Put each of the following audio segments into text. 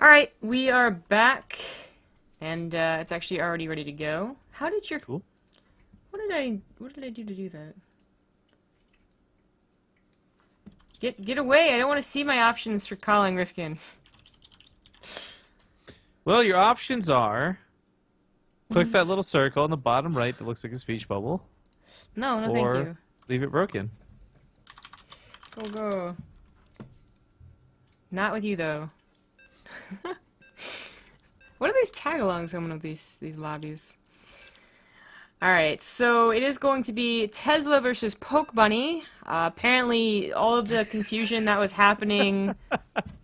Alright, we are back, and it's actually already ready to go. How did your... Cool. What did I do to do that? Get away! I don't want to see my options for calling Rifkin. Well, your options are click that little circle on the bottom right that looks like a speech bubble, No, thank or you. leave it broken. Go. Not with you, though. What are these tag-alongs coming up these lobbies? Alright, so it is going to be Tesla versus Poke Bunny. Apparently, all of the confusion that was happening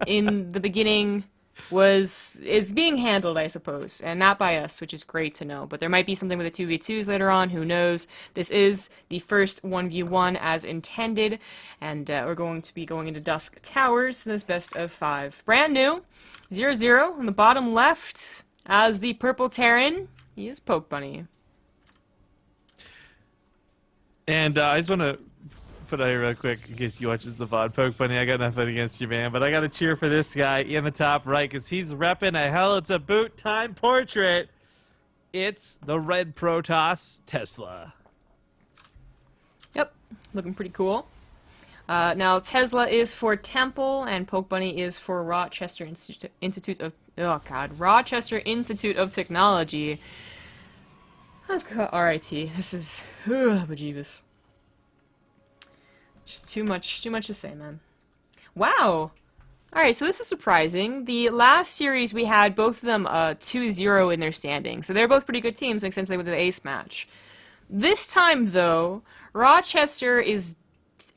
in the beginning is being handled, I suppose, and not by us, which is great to know. But there might be something with the 2v2s later on, who knows. This is the first 1v1 as intended, and we're going to be going into Dusk Towers, this best of 5. Brand new, 0-0 on the bottom left, as the Purple Terran, he is Poke Bunny. And I just want to put out here real quick in case you watches the VOD. Poke Bunny, I got nothing against you, man, but I got to cheer for this guy in the top right because he's repping a hell it's a boot time portrait. It's the red Protoss Tesla. Yep, looking pretty cool. Now, Tesla is for Temple, and Poke Bunny is for Rochester Institute of... Oh, God. Rochester Institute of Technology. Let's call RIT. This is... bejeebus. Just too much to say, man. Wow! Alright, so this is surprising. The last series we had both of them 2-0 in their standing, so they're both pretty good teams. Makes sense they went to the ace match. This time, though, Rochester is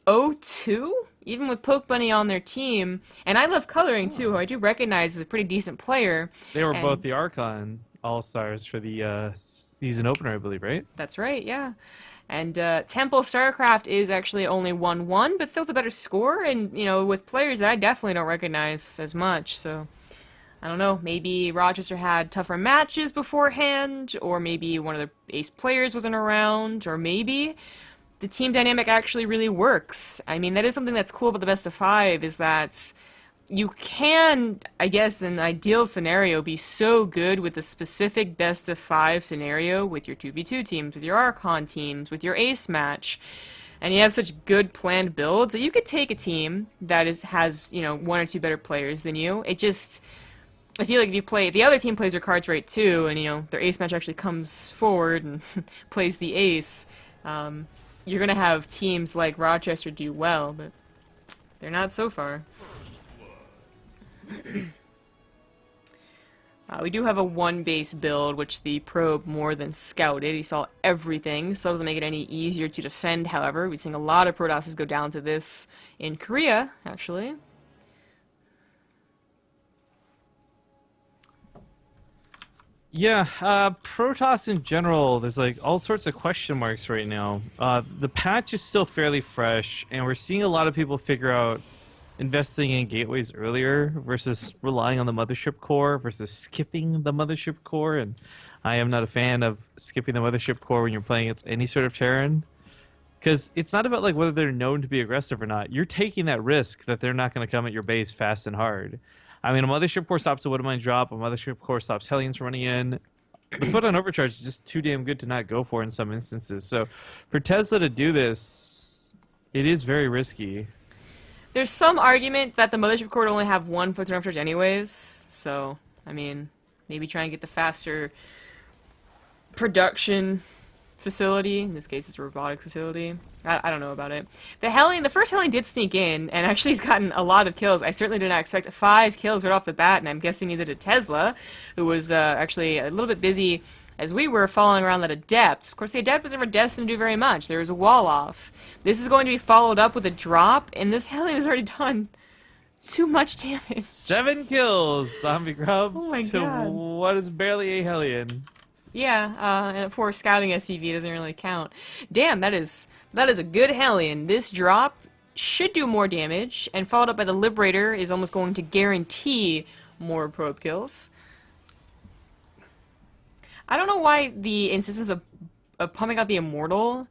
0-2, even with Poke Bunny on their team. And I love Coloring, too, who I do recognize as a pretty decent player. They were both the Archon All-Stars for the season opener, I believe, right? That's right, yeah. And Temple Starcraft is actually only 1-1, but still with a better score, and, you know, with players that I definitely don't recognize as much, so... I don't know, maybe Rochester had tougher matches beforehand, or maybe one of the ace players wasn't around, or maybe the team dynamic actually really works. I mean, that is something that's cool about the best of 5, is that you can, I guess, in an ideal scenario, be so good with the specific best of 5 scenario with your 2v2 teams, with your Archon teams, with your ace match, and you have such good planned builds that you could take a team that has, you know, 1 or 2 better players than you. It just... I feel like if the other team plays their cards right too, and, you know, their ace match actually comes forward and plays the ace, you're gonna have teams like Rochester do well, but they're not so far. We do have a 1-base build, which the probe more than scouted. He saw everything, so it doesn't make it any easier to defend, however. We've seen a lot of Protosses go down to this in Korea, actually. Yeah, Protoss in general, there's like all sorts of question marks right now. The patch is still fairly fresh, and we're seeing a lot of people figure out investing in gateways earlier versus relying on the mothership core versus skipping the mothership core. And I am not a fan of skipping the mothership core when you're playing against any sort of Terran. Because it's not about like whether they're known to be aggressive or not. You're taking that risk that they're not going to come at your base fast and hard. I mean, a mothership core stops a Widowmine drop, a mothership core stops Hellions from running in. The Photon Overcharge is just too damn good to not go for in some instances. So for Tesla to do this, it is very risky. There's some argument that the mothership core would only have 1 Photon Overcharge anyways, so, I mean, maybe try and get the faster production facility. In this case, it's a robotics facility. I don't know about it. The first Hellion did sneak in, and actually he's gotten a lot of kills. I certainly did not expect 5 kills right off the bat, and I'm guessing neither did Tesla, who was actually a little bit busy as we were following around that Adept. Of course, the Adept was never destined to do very much. There was a wall off. This is going to be followed up with a drop, and this Hellion has already done too much damage. 7 kills, Zombie Grub, Oh my to God. what is barely a Hellion. Yeah, and for scouting SCV doesn't really count. Damn, that is a good Hellion. This drop should do more damage, and followed up by the Liberator is almost going to guarantee more probe kills. I don't know why the insistence of pumping out the Immortal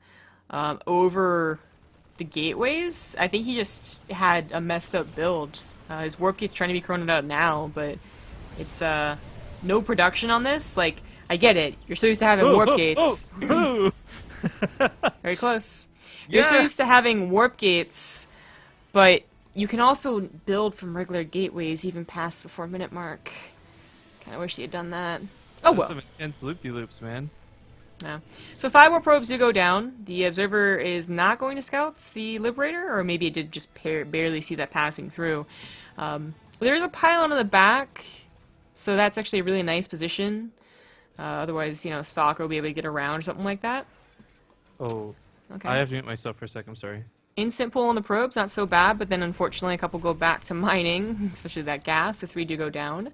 over the gateways. I think he just had a messed up build. His warp keeps trying to be chroned out now, but It's no production on this. Like, I get it. You're so used to having Ooh, warp ooh, gates. ooh, ooh. Very close. You're so used to Yes! having warp gates, but you can also build from regular gateways even past the 4-minute mark. Kind of wish you had done that. Oh That's well. some intense loop-de-loops, man. Yeah. So 5 more probes do go down. The observer is not going to scouts the Liberator, or maybe it did just barely see that passing through. There's a pylon on the back, so that's actually a really nice position. Otherwise, you know, Stalker will be able to get around or something like that. Oh, Okay. I have to mute myself for a second, I'm sorry. Instant pull on the probes, not so bad, but then unfortunately a couple go back to mining, especially that gas, so 3 do go down.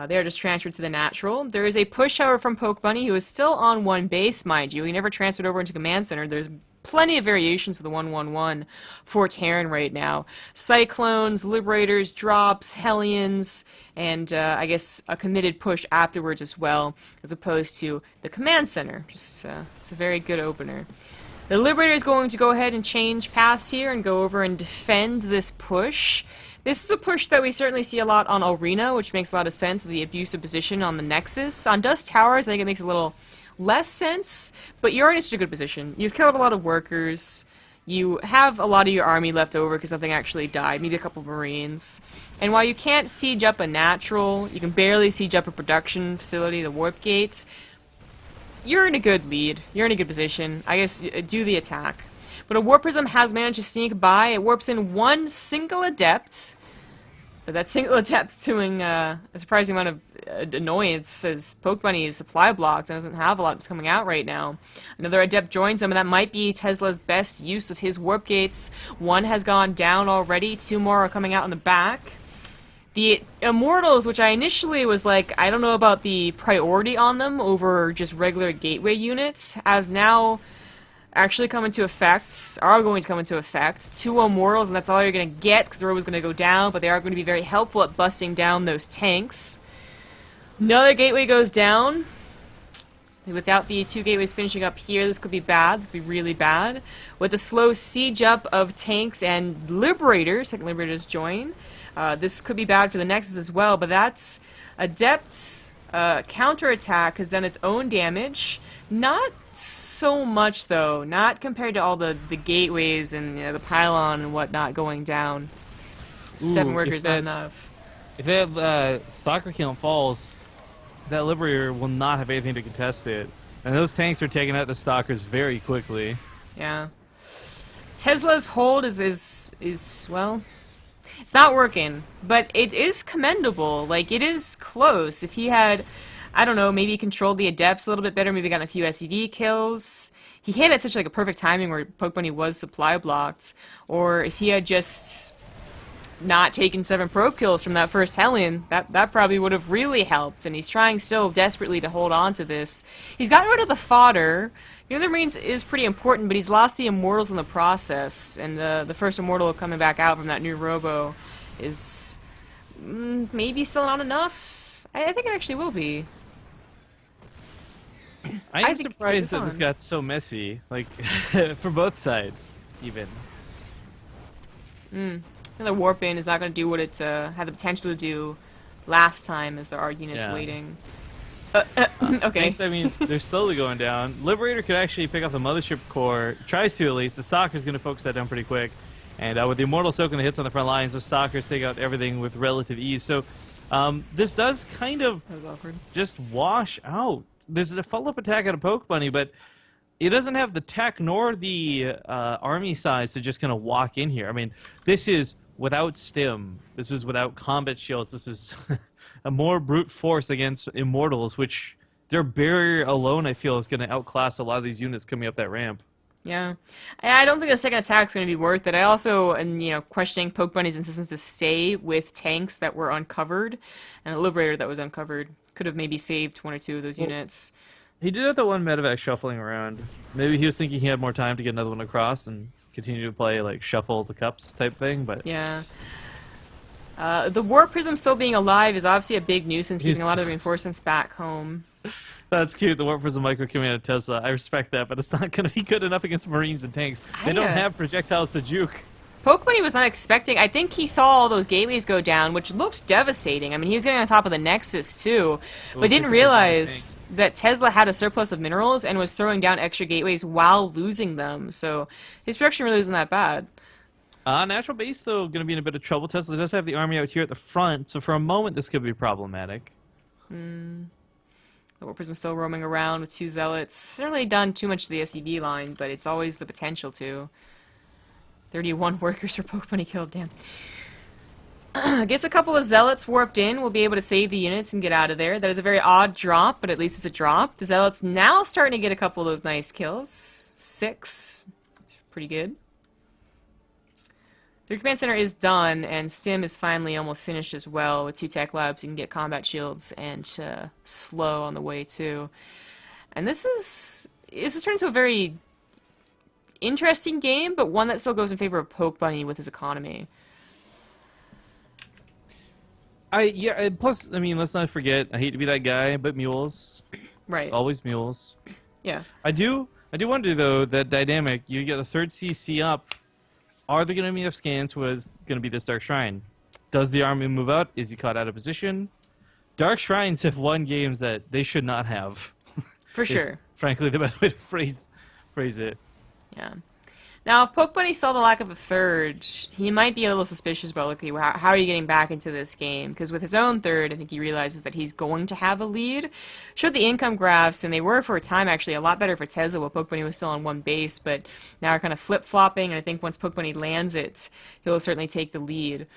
They are just transferred to the natural. There is a push, however, from Poke Bunny, who is still on 1 base, mind you. He never transferred over into Command Center. There's plenty of variations with the 1-1-1 for Terran right now. Cyclones, Liberators, Drops, Hellions, and I guess a committed push afterwards as well, as opposed to the Command Center. Just it's a very good opener. The Liberator is going to go ahead and change paths here and go over and defend this push. This is a push that we certainly see a lot on Arena, which makes a lot of sense with the abusive position on the Nexus. On Dust Towers, I think it makes a little less sense, but you're in such a good position. You've killed a lot of workers. You have a lot of your army left over because nothing actually died, maybe a couple of Marines. And while you can't siege up a natural, you can barely siege up a production facility, the warp gates, you're in a good lead. You're in a good position. I guess do the attack. But a Warp Prism has managed to sneak by. It warps in 1 single Adept. But that single Adept doing a surprising amount of annoyance as Poke Bunny's supply block doesn't have a lot that's coming out right now. Another Adept joins him, and that might be Tesla's best use of his Warp Gates. 1 has gone down already. 2 more are coming out in the back. The Immortals, which I initially was like, I don't know about the priority on them over just regular gateway units, have now actually come into effect, are going to come into effect. 2 Immortals, and that's all you're going to get, because the road was going to go down, but they are going to be very helpful at busting down those tanks. Another gateway goes down. Without the 2 gateways finishing up here, this could be bad. This could be really bad. With a slow siege up of tanks and Liberators, second Liberators join. This could be bad for the Nexus as well, but that's Adept's counterattack has done its own damage. Not so much, though. Not compared to all the gateways and the pylon and whatnot going down. 7 workers, not enough. If they have Stalker Kiln Falls, that Liberator will not have anything to contest it. And those tanks are taking out the Stalkers very quickly. Yeah. Tesla's hold is well... It's not working, but it is commendable. Like, it is close. If he had, I don't know, maybe controlled the Adepts a little bit better, maybe gotten a few SCV kills. He hit at such like a perfect timing where Poke Bunny was supply blocked. Or if he had just not taken 7 probe kills from that first Hellion, that probably would have really helped. And he's trying still desperately to hold on to this. He's gotten rid of the fodder. The other Marines is pretty important, but he's lost the Immortals in the process, and the first Immortal coming back out from that new Robo is maybe still not enough. I think it actually will be. I am surprised that this got so messy, like, for both sides, even. Another Warp In is not going to do what it had the potential to do last time, as there are units waiting. Okay. Thanks, I mean, they're slowly going down. Liberator could actually pick up the Mothership Core. Tries to, at least. The Stalker's going to focus that down pretty quick. And with the Immortal soaking the hits on the front lines, the Stalkers take out everything with relative ease. So this does kind of just wash out. There's a follow-up attack out of Poke Bunny, but it doesn't have the tech nor the army size to just kind of walk in here. I mean, this is without stim. This is without combat shields. This is a more brute force against Immortals, which their barrier alone, I feel, is going to outclass a lot of these units coming up that ramp. Yeah. I don't think the second attack is going to be worth it. I also am, questioning Poke Bunny's insistence to stay with tanks that were uncovered, and a Liberator that was uncovered. Could have maybe saved 1 or 2 of those units. He did have the one medevac shuffling around. Maybe he was thinking he had more time to get another one across and continue to play, like, shuffle the cups type thing, but... Yeah. The Warp Prism still being alive is obviously a big nuisance, keeping a lot of the reinforcements back home. That's cute, the Warp Prism micro coming out of Tesla. I respect that, but it's not going to be good enough against Marines and tanks. They don't have projectiles to juke. Pokemon was not expecting. I think he saw all those gateways go down, which looked devastating. I mean, he was getting on top of the Nexus too, Well, but didn't fix up everything in the tank. realize that Tesla had a surplus of minerals and was throwing down extra gateways while losing them. So his production really isn't that bad. Natural base, though, going to be in a bit of trouble. Tesla does have the army out here at the front, so for a moment this could be problematic. The Warp Prism's still roaming around with 2 Zealots. Hasn't really done too much to the SCV line, but it's always the potential to. 31 workers for Pokemon killed, damn. Gets a couple of Zealots warped in. We'll be able to save the units and get out of there. That is a very odd drop, but at least it's a drop. The Zealots now starting to get a couple of those nice kills. 6. Pretty good. The command center is done, and Stim is finally almost finished as well. With 2 tech labs, you can get combat shields and slow on the way too. And this is turned into a very interesting game, but one that still goes in favor of Poke Bunny with his economy. Yeah, and plus, I mean, let's not forget, I hate to be that guy, but mules. Right. Always mules. Yeah. I do wonder, though, that dynamic, you get the 3rd CC up, are there going to be enough scans was going to be this Dark Shrine? Does the army move out? Is he caught out of position? Dark Shrines have won games that they should not have. For Is, sure. frankly, the best way to phrase it. Yeah. Now, if Poke Bunny saw the lack of a 3rd, he might be a little suspicious about, okay, how are you getting back into this game? Because with his own 3rd, I think he realizes that he's going to have a lead. Showed the income graphs, and they were, for a time, actually a lot better for Tesla while Poke Bunny was still on 1 base, but now are kind of flip-flopping, and I think once Poke Bunny lands it, he'll certainly take the lead.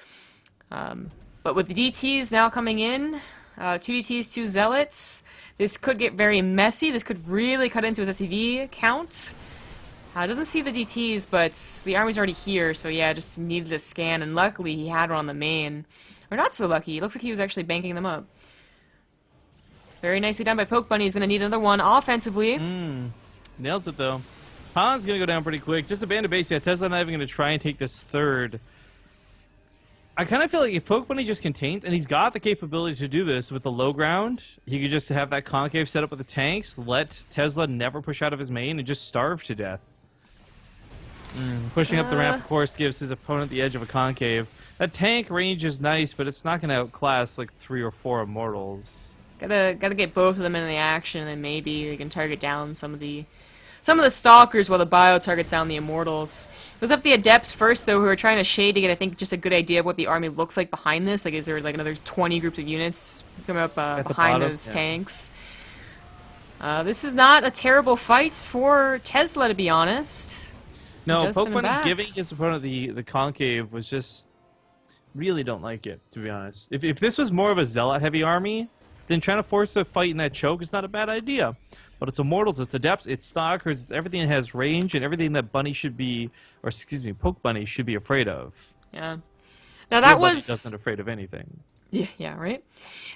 But with the DTs now coming in, 2 DTs, 2 Zealots, this could get very messy. This could really cut into his SCV count. Doesn't see the DTs, but the army's already here, so yeah, just needed a scan, and luckily he had one on the main. Or not so lucky, it looks like he was actually banking them up. Very nicely done by Poke Bunny. He's going to need another one offensively. Nails it, though. Han's going to go down pretty quick. Just abandon base, yeah, Tesla not even going to try and take this 3rd. I kind of feel like if Poke Bunny just contains, and he's got the capability to do this with the low ground, he could just have that concave set up with the tanks, let Tesla never push out of his main, and just starve to death. Pushing up the ramp, of course, gives his opponent the edge of a concave. That tank range is nice, but it's not going to outclass like 3 or 4 immortals. Gotta get both of them in the action, and maybe they can target down some of the stalkers while the bio targets down the immortals. Those have the adepts first, though, who are trying to shade to get, I think, just a good idea of what the army looks like behind this. Like, is there like another 20 groups of units coming up behind those tanks? This is not a terrible fight for Tesla, to be honest. No, Poke Bunny giving his opponent the concave was just really don't like it, to be honest. If this was more of a zealot-heavy army, then trying to force a fight in that choke is not a bad idea. But it's immortals, it's adepts, it's stalkers, it's everything that has range, and everything that Bunny should be, or excuse me, Poke Bunny should be afraid of. Yeah. Now that was... Bunny doesn't afraid of anything. Yeah, right?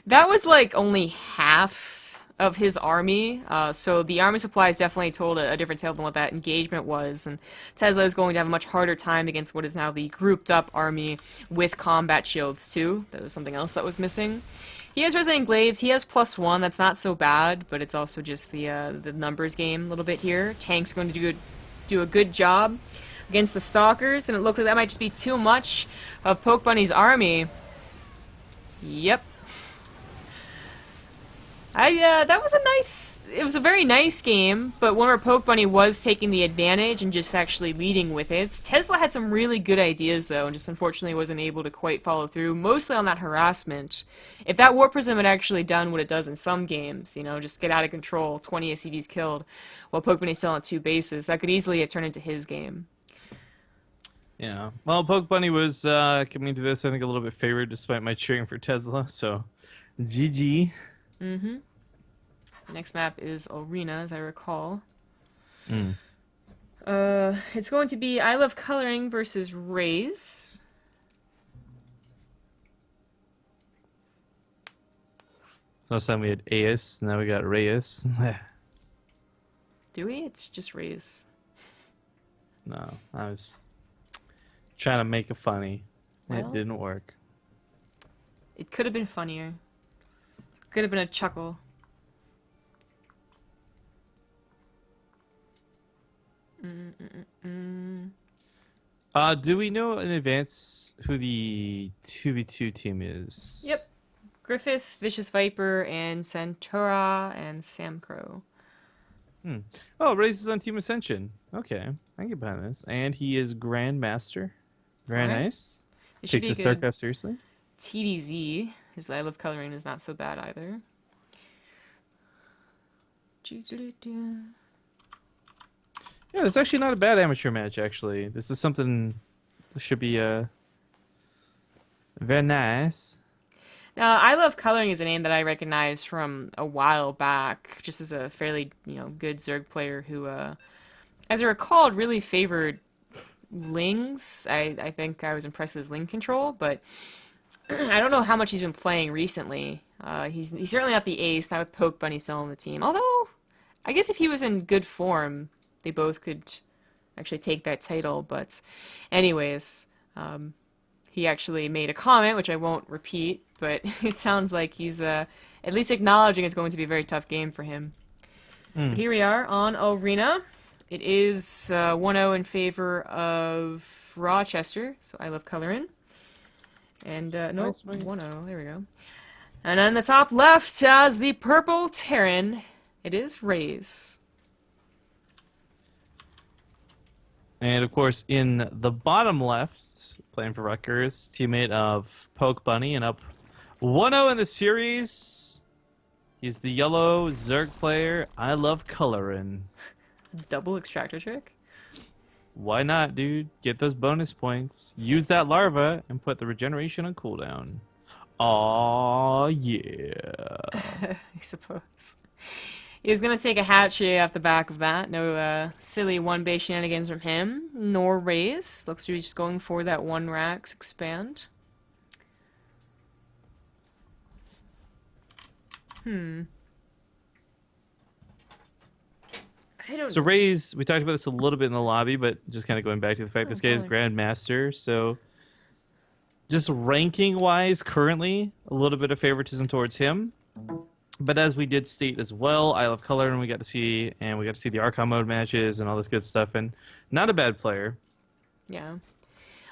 That was like only half of his army, so the army supplies definitely told a different tale than what that engagement was, and Tesla is going to have a much harder time against what is now the grouped up army with combat shields too. That was something else that was missing. He has Resident Glaives, he has +1, that's not so bad, but it's also just the numbers game a little bit here. Tank's going to do a good job against the Stalkers, and it looks like that might just be too much of Poke Bunny's army. Yep. It was a very nice game, but one where Poke Bunny was taking the advantage and just actually leading with it. Tesla had some really good ideas, though, and just unfortunately wasn't able to quite follow through, mostly on that harassment. If that War Prism had actually done what it does in some games, you know, just get out of control, 20 SCVs killed, while Poke Bunny's still on 2 bases, that could easily have turned into his game. Yeah. Well, Poke Bunny was coming to this, I think, a little bit favored, despite my cheering for Tesla, so GG. Mm-hmm. The next map is Arena, as I recall. It's going to be I Love Coloring versus Rays. Last time we had Aes, now we got Reyes. Do we? It's just Rays. No, I was trying to make it funny. Well, it didn't work. It could have been funnier. Could have been a chuckle. Do we know in advance who the 2v2 team is? Yep. Griffith, Vicious Viper, and Centaura, and Sam Crow. Hmm. Oh, Raze is on Team Ascension. Okay, I can get behind this. And he is Grandmaster. Very Alright. nice. It should Takes be a his good StarCraft seriously. TDZ. His I Love Coloring is not so bad either. Yeah, it's actually not a bad amateur match, actually. This is something that should be very nice. Now, I Love Coloring is a name that I recognize from a while back, just as a fairly, good Zerg player who, as I recall, really favored Lings. I think I was impressed with his Ling control, but I don't know how much he's been playing recently. He's certainly not the ace, not with Poke Bunny still on the team. Although, I guess if he was in good form, they both could actually take that title. But anyways, he actually made a comment, which I won't repeat, but it sounds like he's at least acknowledging it's going to be a very tough game for him. But here we are on Arena. It is 1-0 in favor of Rochester, so I Love Coloring. And, no, Nice, 1-0, there we go. And on the top left, as the Purple Terran, it is Raze. And of course, in the bottom left, playing for Rutgers, teammate of Poke Bunny, and up 1-0 in the series. He's the yellow Zerg player. I Love Coloring. Double extractor trick? Why not, dude? Get those bonus points. Use that larva and put the regeneration on cooldown. Aw, yeah. I suppose. He's going to take a hat trick off the back of that. No silly one-base shenanigans from him, nor Raze. Looks to be just going for that one Rax expand. I don't So Raze, we talked about this a little bit in the lobby, but just kind of going back to the fact this guy is Grandmaster, so just ranking-wise, currently, a little bit of favoritism towards him. But as we did state as well, I Love Color, and we got to see the Archon mode matches and all this good stuff, and not a bad player. Yeah.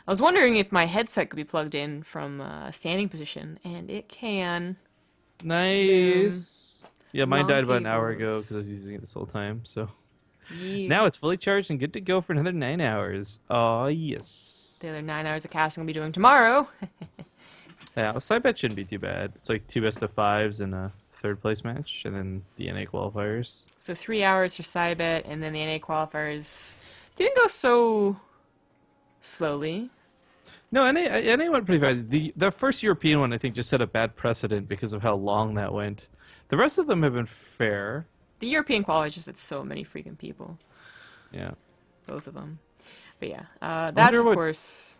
I was wondering if my headset could be plugged in from a standing position, and it can. Nice. Yeah, mine Long died about an hour ago cables. because I was using it this whole time, so Yeah. now it's fully charged and good to go for another 9 hours. Oh, yes. The other 9 hours of casting we'll be doing tomorrow. Yeah, so I bet shouldn't be too bad. It's like 2 best of 5s and a third place match, and then the NA qualifiers. So 3 hours for Cybet, and then the NA qualifiers didn't go so slowly. No, NA went pretty fast. The first European one, I think, just set a bad precedent because of how long that went. The rest of them have been fair. The European qualifiers just had so many freaking people. Yeah. Both of them. But yeah, that's of course...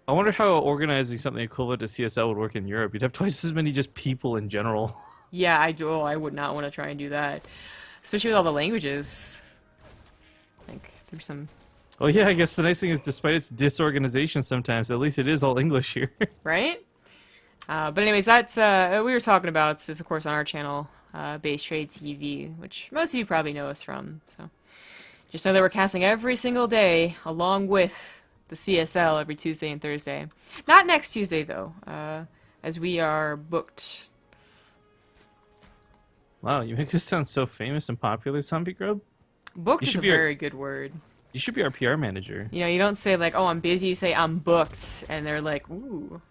I wonder how organizing something equivalent to CSL would work in Europe. You'd have twice as many just people in general. Yeah, I do. I would not want to try and do that. Especially with all the languages. Like, there's some... Oh yeah, I guess the nice thing is despite its disorganization sometimes, at least it is all English here. Right? But anyways, that's... we were talking about this, of course, on our channel, Base Trade TV, which most of you probably know us from. So just know that we're casting every single day, along with the CSL every Tuesday and Thursday. Not next Tuesday, though, as we are booked. Wow, you make us sound so famous and popular, Zombie Grub. Booked You is should a be our- very good word. You should be our PR manager. You know, you don't say like, "Oh, I'm busy." You say, "I'm booked," and they're like, "Ooh,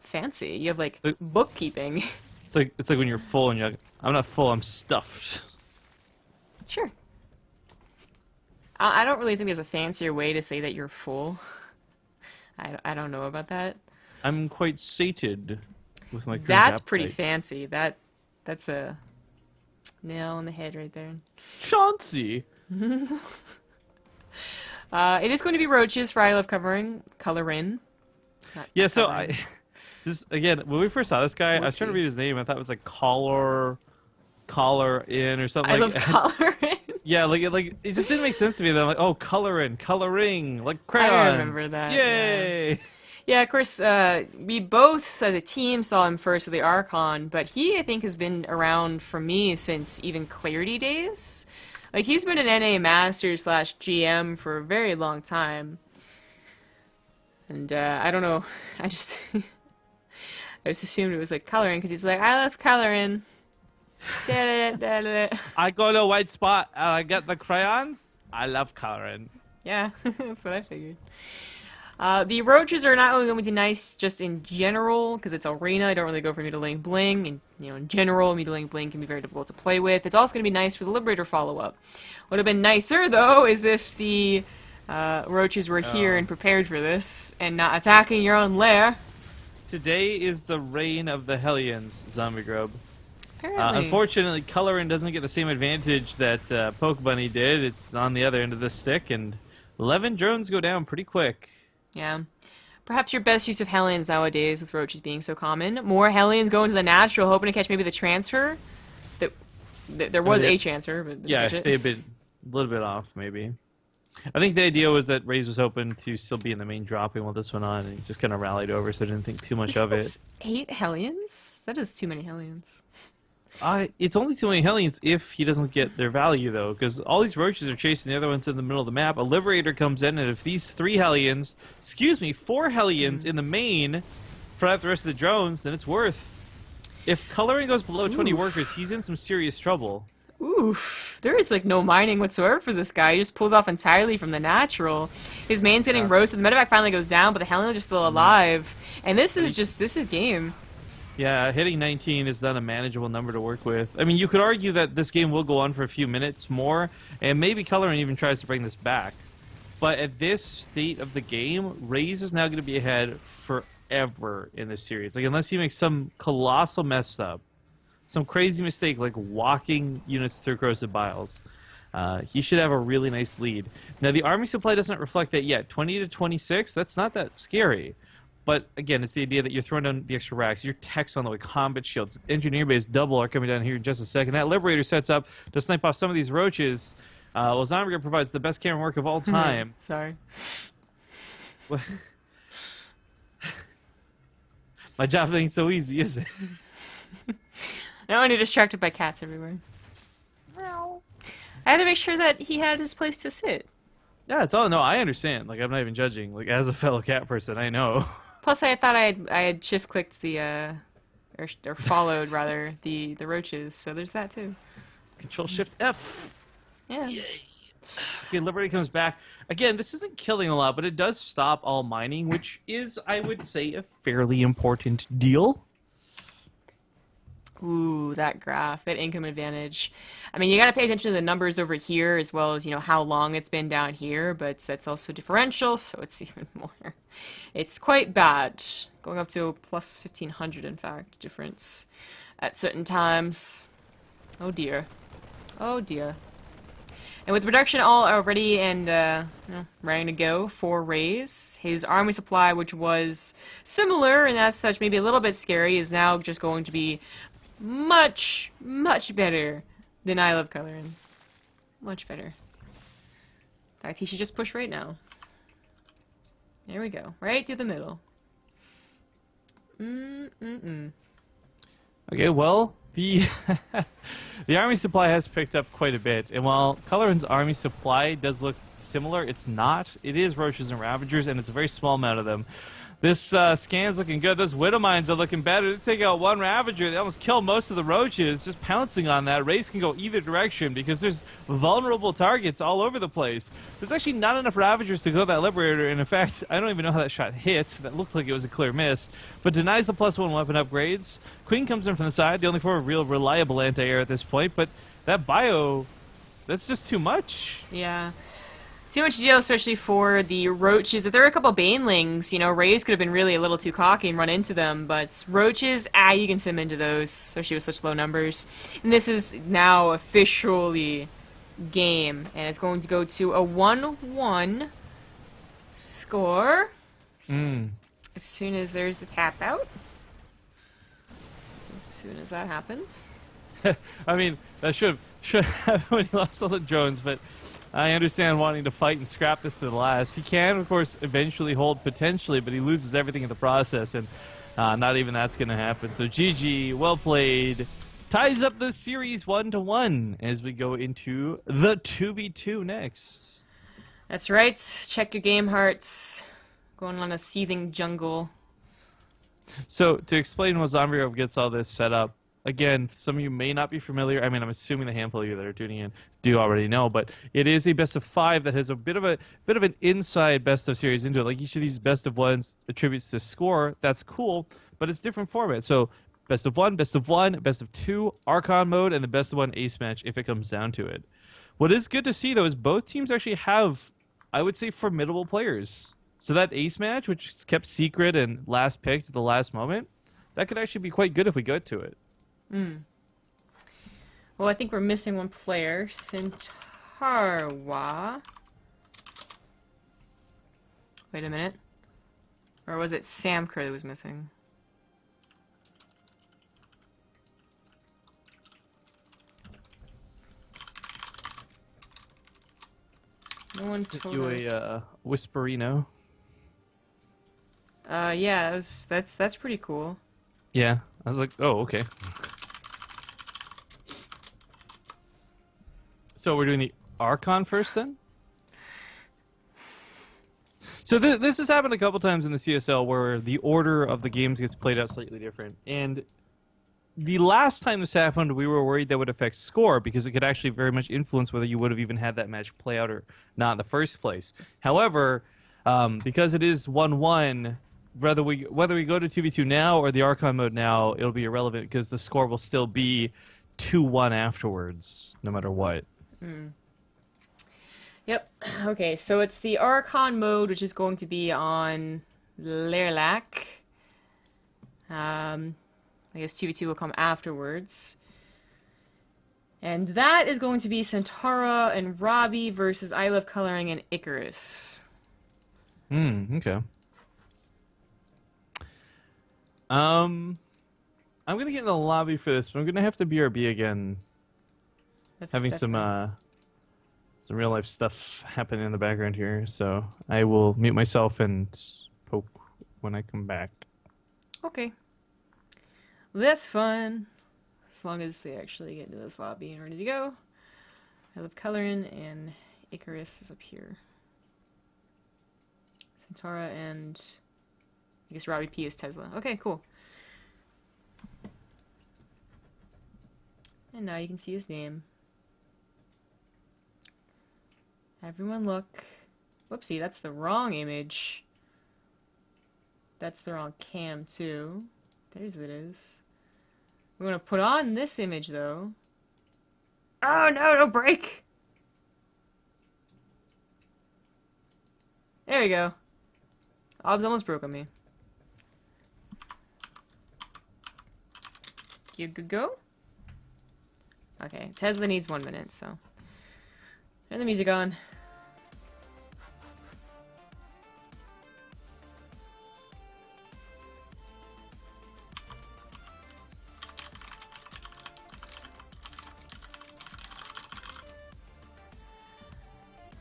fancy." You have like So- bookkeeping. It's like when you're full and you're like, I'm not full, I'm stuffed. Sure. I don't really think there's a fancier way to say that you're full. I don't know about that. I'm quite sated with my current That's pretty appetite. fancy. That's a nail on the head right there. Chauncey. It is going to be roaches for I Love Coloring. Yeah, so I just again when we first saw this guy, I was trying to Roachy. read his name. I thought it was like collar in or something I like. love coloring. Yeah, like it just didn't make sense to me. Then I'm like, oh, coloring, like crayons. remember that, Yay! Yeah, of course, we both, as a team, saw him first with the Archon, but he, I think, has been around for me since even Clarity days. Like, he's been an NA master slash GM for a very long time. And, I don't know. I just... I just assumed it was, like, coloring, because he's like, I love coloring. I go to a white spot and I get the crayons. I love coloring. Yeah, that's what I figured. The roaches are not only going to be nice just in general, because it's arena, I don't really go for mutilating bling, and in general, mutilating bling can be very difficult to play with. It's also going to be nice for the Liberator follow-up. Would have been nicer, though, is if the roaches were here and prepared for this, and not attacking your own lair. Today is the reign of the Hellions, Zombie Grub. Apparently. Unfortunately, Colorin doesn't get the same advantage that Poke Bunny did. It's on the other end of the stick, and 11 drones go down pretty quick. Yeah. Perhaps your best use of Hellions nowadays, with roaches being so common. More Hellions go into the natural, hoping to catch maybe the transfer. There was a transfer, but yeah, they've been a little bit off, maybe. I think the idea was that Raze was hoping to still be in the main dropping while this went on, and he just kind of rallied over, so I didn't think too much of it. 8 Hellions? That is too many Hellions. It's only too many Hellions if he doesn't get their value, though, because all these roaches are chasing the other ones in the middle of the map. A Liberator comes in, and if these 4 Hellions in the main front out the rest of the drones, then it's worth. If coloring goes below 20 workers, he's in some serious trouble. Oof. There is, like, no mining whatsoever for this guy. He just pulls off entirely from the natural. His main's getting roasted. The medevac finally goes down, but the Hellions are still alive. And this is game. Yeah, hitting 19 is not a manageable number to work with. I mean, you could argue that this game will go on for a few minutes more, and maybe Coloring even tries to bring this back. But at this state of the game, Raze is now going to be ahead forever in this series. Like, unless he makes some colossal mess up, some crazy mistake like walking units through corrosive biles, he should have a really nice lead. Now, the army supply doesn't reflect that yet. 20 to 26, that's not that scary. But again, it's the idea that you're throwing down the extra racks. Your tech's on the way, combat shields, engineer base double are coming down here in just a second. That Liberator sets up to snipe off some of these roaches. Well, Zombie provides the best camera work of all time. Sorry. My job ain't so easy, is it? Now I'm distracted by cats everywhere. I had to make sure that he had his place to sit. Yeah, it's all. No, I understand. Like, I'm not even judging. Like, as a fellow cat person, I know. Plus, I thought I had shift clicked the or followed rather the roaches. So there's that too. Control Shift F. Yeah. Yay. Okay, Liberty comes back. Again, this isn't killing a lot, but it does stop all mining, which is, I would say, a fairly important deal. Ooh, that graph, that income advantage. I mean, you gotta pay attention to the numbers over here as well as, how long it's been down here, but that's also differential, so it's even more. It's quite bad. Going up to a plus 1,500, in fact, difference at certain times. Oh dear. Oh dear. And with production all already and ready to go for Raze, his army supply, which was similar and as such maybe a little bit scary, is now just going to be much, much better than I Love Coloring. Much better. In fact, he should just push right now. There we go. Right through the middle. Okay, well, the the army supply has picked up quite a bit, and while Colorin's army supply does look similar, it's not. It is Roaches and Ravagers, and it's a very small amount of them. This scan's looking good. Those Widow Mines are looking better. They take out one Ravager. They almost kill most of the Roaches. Just pouncing on that. Raze can go either direction because there's vulnerable targets all over the place. There's actually not enough Ravagers to kill that Liberator, and in fact, I don't even know how that shot hit. That looked like it was a clear miss, but denies the +1 weapon upgrades. Queen comes in from the side, the only form of real reliable anti-air at this point, but that bio, that's just too much. Yeah. Too much deal, especially for the roaches. If there were a couple banelings, Raze could have been really a little too cocky and run into them, but roaches, you can sim into those, especially with such low numbers. And this is now officially game, and it's going to go to a 1-1 score. As soon as there's the tap out. As soon as that happens. I mean, that should happen when he lost all the drones, but I understand wanting to fight and scrap this to the last. He can, of course, eventually hold potentially, but he loses everything in the process, and not even that's going to happen. So GG, well played. ties up the series 1-1 as we go into the 2v2 next. That's right. Check your game hearts. Going on a seething jungle. So, to explain what Zombie gets all this set up, again, some of you may not be familiar. I mean, I'm assuming the handful of you that are tuning in do already know, but it is a best of 5 that has a bit of an inside best of series into it. Like each of these best of ones attributes to score. That's cool, but it's different format. So, best of 1, best of 1, best of 2, Archon mode, and the best of 1 ace match if it comes down to it. What is good to see though is both teams actually have, I would say, formidable players. So that ace match, which is kept secret and last picked at the last moment, that could actually be quite good if we go to it. Well, I think we're missing one player. Sintarwa. Wait a minute. Or was it Samker that was missing? No one told You us. a Whisperino. Yeah, that's pretty cool. Yeah, I was like, oh, okay. So we're doing the Archon first then? So this has happened a couple times in the CSL where the order of the games gets played out slightly different. And the last time this happened, we were worried that would affect score because it could actually very much influence whether you would have even had that match play out or not in the first place. However, because it is 1-1, whether we go to 2v2 now or the Archon mode now, it'll be irrelevant because the score will still be 2-1 afterwards, no matter what. Yep. Okay, so it's the Archon mode, which is going to be on Lerlac. I guess 2v2 will come afterwards. And that is going to be Centaura and Robbie versus I Love Coloring and Icarus. Okay. I'm gonna get in the lobby for this, but I'm gonna have to BRB again. Having That's some fine. some real life stuff happening in the background here, so I will mute myself and poke when I come back. Okay. That's fun. As long as they actually get into this lobby and ready to go. I Love Coloring and Icarus is up here. Centaura and I guess Robbie P is Tesla. Okay, cool. And now you can see his name. Everyone look. Whoopsie, that's the wrong image. That's the wrong cam too. There's it is. We're gonna put on this image though. Oh no, don't break! There we go. Obs almost broke on me. You good go? Okay, Tesla needs 1 minute, so. Turn the music on.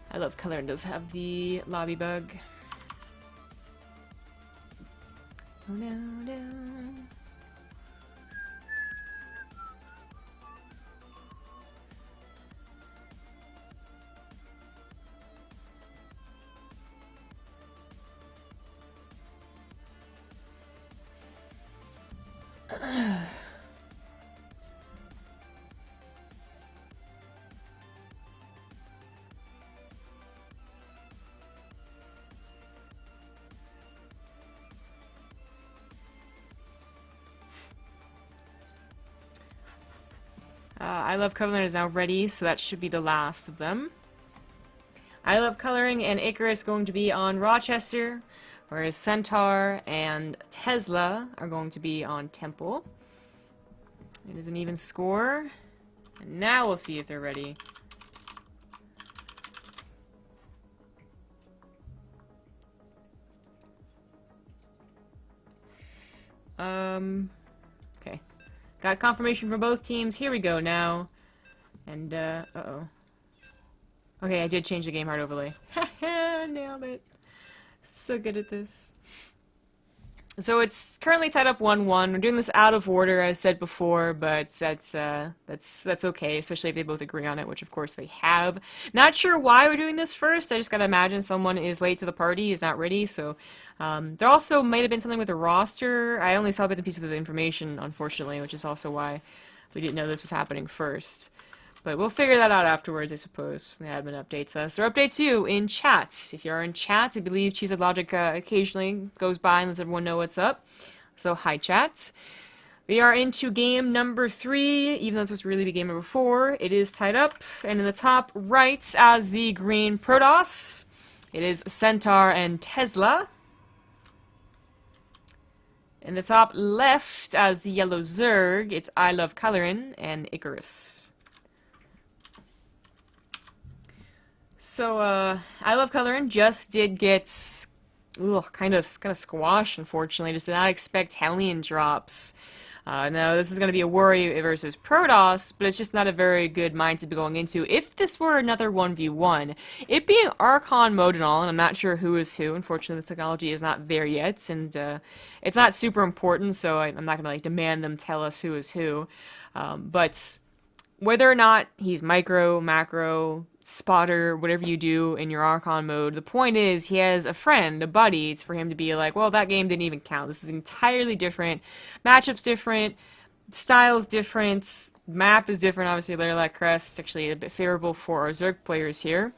I Love Coloring does have the lobby bug. Oh no, no. I Love Coloring is now ready, so that should be the last of them. I Love Coloring and Icarus going to be on Rochester, whereas Centaur and Tesla are going to be on Temple. It is an even score. And now we'll see if they're ready. Okay. Got confirmation from both teams. Here we go now. And, uh-oh. Okay, I did change the game heart overlay. Haha, nailed it. So good at this. So it's currently tied up 1-1. We're doing this out of order, as said before, but that's okay, especially if they both agree on it, which of course they have. Not sure why we're doing this first. I just gotta imagine someone is late to the party, is not ready. So there also might have been something with the roster. I only saw bits and pieces of the information, unfortunately, which is also why we didn't know this was happening first. But we'll figure that out afterwards, I suppose. The admin updates us, or updates you in chats. If you're in chat, I believe Cheesehead Logic occasionally goes by and lets everyone know what's up. So, hi, chats. We are into game number 3, even though this was really be game number 4. It is tied up, and in the top right, as the green Protoss, it is Centaur and Tesla. In the top left, as the yellow Zerg, it's I Love Colorin and Icarus. So, I Love Colorin just did get, kind of squashed, unfortunately. Just did not expect Hellion drops. Now, this is going to be a worry versus Protoss, but it's just not a very good mind to be going into. If this were another 1v1, it being Archon mode and all, and I'm not sure who is who. Unfortunately, the technology is not there yet, and it's not super important, so I'm not going to demand them tell us who is who. But whether or not he's micro, macro, spotter, whatever you do in your Archon mode, the point is he has a friend, a buddy. It's for him to be like, well, that game didn't even count. This is entirely different. Matchup's different. Style's different. Map is different. Obviously, Lilac Crest actually a bit favorable for our Zerg players here.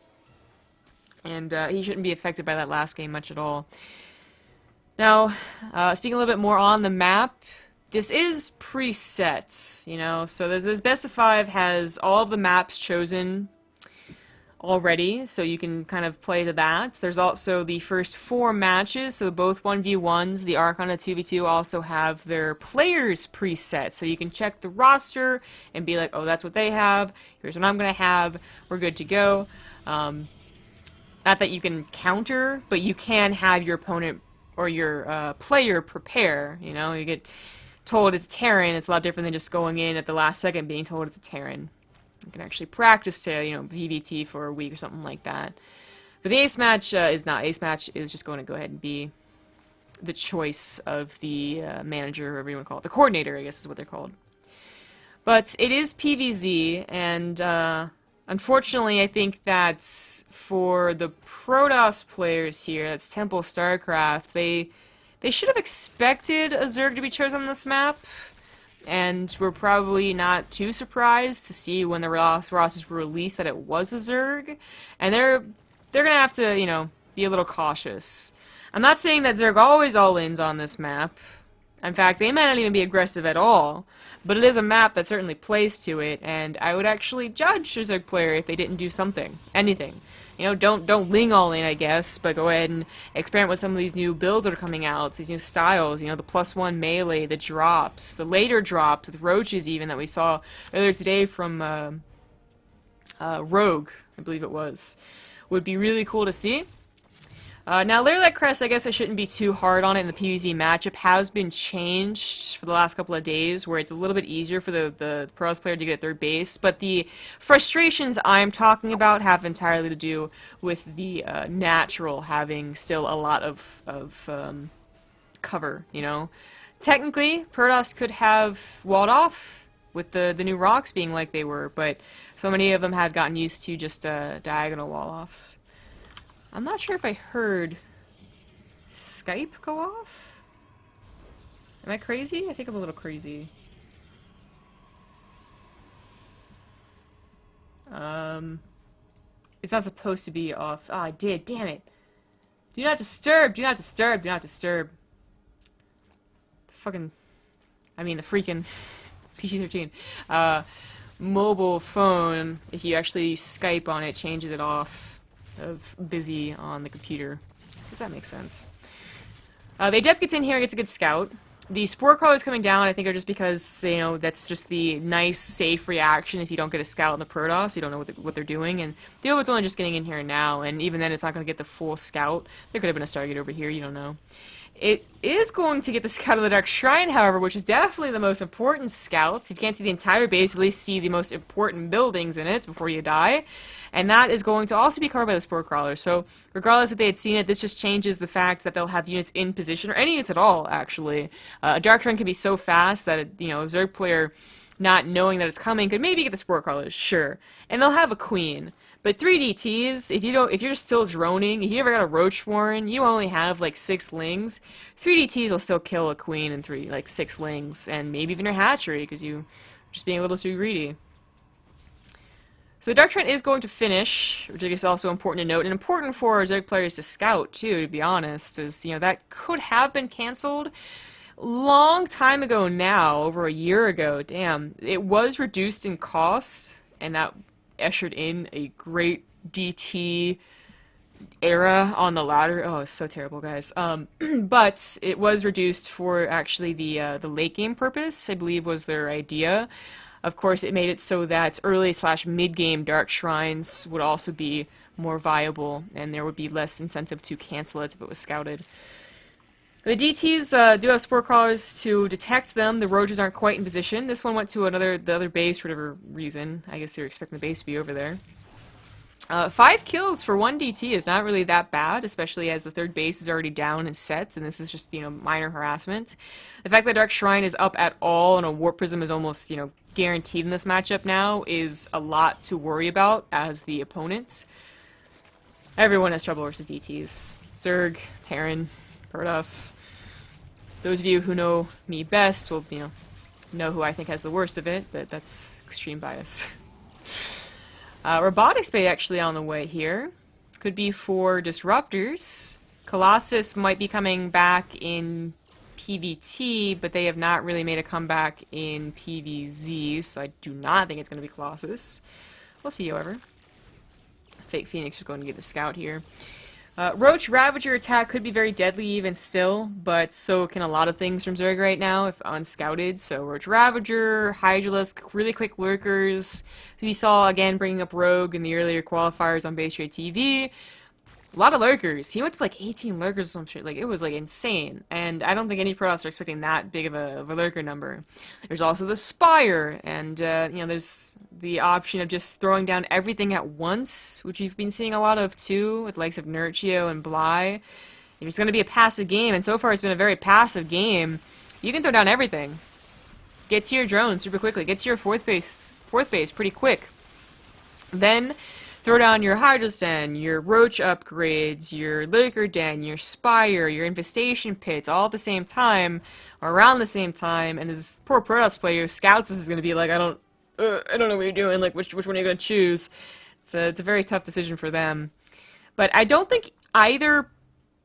And he shouldn't be affected by that last game much at all. Now, speaking a little bit more on the map, this is preset, you know, so this best of 5 has all of the maps chosen already, so you can kind of play to that. There's also the first 4 matches, so both 1v1s, the Archon and 2v2 also have their players preset, so you can check the roster and be like, oh, that's what they have, here's what I'm going to have, we're good to go. Not that you can counter, but you can have your opponent or your player prepare, you know, you get told it's Terran, it's a lot different than just going in at the last second being told it's a Terran. You can actually practice to, you know, ZVT for a week or something like that. But the ace match is not. Ace match is just going to go ahead and be the choice of the manager, or whatever you want to call it. The coordinator, I guess is what they're called. But it is PvZ, and unfortunately, I think that for the Protoss players here, that's Temple Starcraft, they should have expected a Zerg to be chosen on this map. And we're probably not too surprised to see when the rosters were released that it was a Zerg. And they're gonna have to, you know, be a little cautious. I'm not saying that Zerg always all-ins on this map. In fact, they might not even be aggressive at all. But it is a map that certainly plays to it, and I would actually judge a Zerg player if they didn't do something. Anything. You know, don't Ling all in, I guess, but go ahead and experiment with some of these new builds that are coming out, these new styles, you know, the +1 melee, the drops, the later drops, with roaches even, that we saw earlier today from Rogue, I believe it was. Would be really cool to see. Now, Lilac Crest, I guess I shouldn't be too hard on it, and the PvZ matchup has been changed for the last couple of days, where it's a little bit easier for the Protoss player to get at third base, but the frustrations I'm talking about have entirely to do with the natural having still a lot of cover, you know? Technically, Protoss could have walled off with the new rocks being like they were, but so many of them had gotten used to just diagonal wall-offs. I'm not sure if I heard Skype go off. Am I crazy? I think I'm a little crazy. It's not supposed to be off. Ah, I did. Damn it. Do not disturb. Do not disturb. Do not disturb. Fucking. I mean, the freaking PG-13. Mobile phone, if you actually Skype on it, changes it off of busy on the computer. Does that make sense? The Adept gets in here, gets a good scout. The Spore Crawlers coming down, I think, are just because, you know, that's just the nice, safe reaction if you don't get a scout in the Protoss, you don't know what they're doing, and the Ovid's only just getting in here now, and even then it's not going to get the full scout. There could have been a Stargate over here, you don't know. It is going to get the Scout of the Dark Shrine, however, which is definitely the most important scouts. If you can't see the entire base, at least see the most important buildings in it before you die. And that is going to also be covered by the Spore Crawler. So regardless if they had seen it, this just changes the fact that they'll have units in position, or any units at all, actually. A Dark Shrine can be so fast that, a Zerg player not knowing that it's coming could maybe get the Spore Crawlers, sure. And they'll have a Queen. But 3DTs, if you're still droning, if you ever got a Roach Warren, you only have like 6 lings. 3DTs will still kill a Queen in 6 lings, and maybe even a hatchery, because you just being a little too greedy. So the Dark Shrine is going to finish, which I guess is also important to note, and important for Zerg players to scout too, to be honest, is that could have been cancelled long time ago now, over a year ago. Damn, it was reduced in cost, and that ushered in a great DT era on the ladder. Oh, it's so terrible, guys. But it was reduced for actually the late game purpose, I believe was their idea. Of course, it made it so that early/mid game Dark Shrines would also be more viable, and there would be less incentive to cancel it if it was scouted. The DTs do have Spore Crawlers to detect them. The Roaches aren't quite in position. This one went to the other base for whatever reason. I guess they were expecting the base to be over there. 5 kills for 1 DT is not really that bad, especially as the third base is already down and set, and this is just, minor harassment. The fact that Dark Shrine is up at all and a Warp Prism is almost, guaranteed in this matchup now is a lot to worry about as the opponent. Everyone has trouble versus DTs. Zerg, Terran, Protoss. Those of you who know me best will, know who I think has the worst of it, but that's extreme bias. Robotics Bay actually on the way here. Could be for Disruptors. Colossus might be coming back in PvT, but they have not really made a comeback in PvZ, so I do not think it's going to be Colossus. We'll see, however. Fake Phoenix is going to get the scout here. Roach Ravager attack could be very deadly even still, but so can a lot of things from Zerg right now if unscouted. So Roach Ravager, Hydralisk, really quick lurkers. We saw again bringing up Rogue in the earlier qualifiers on Base Trade TV. A lot of lurkers. He went to like 18 lurkers or some shit. Like, it was like insane. And I don't think any Protoss are expecting that big of a lurker number. There's also the Spire, and there's the option of just throwing down everything at once, which we've been seeing a lot of too, with the likes of Nurchio and Bly. If it's going to be a passive game, and so far it's been a very passive game, you can throw down everything. Get to your drone super quickly. Get to your fourth base pretty quick. Then throw down your Hydra's Den, your Roach upgrades, your Lurker Den, your Spire, your Infestation Pits, all at the same time, or around the same time, and this poor Protoss player scouts is going to be like, I don't know what you're doing, like, which one are you going to choose? It's a very tough decision for them. But I don't think either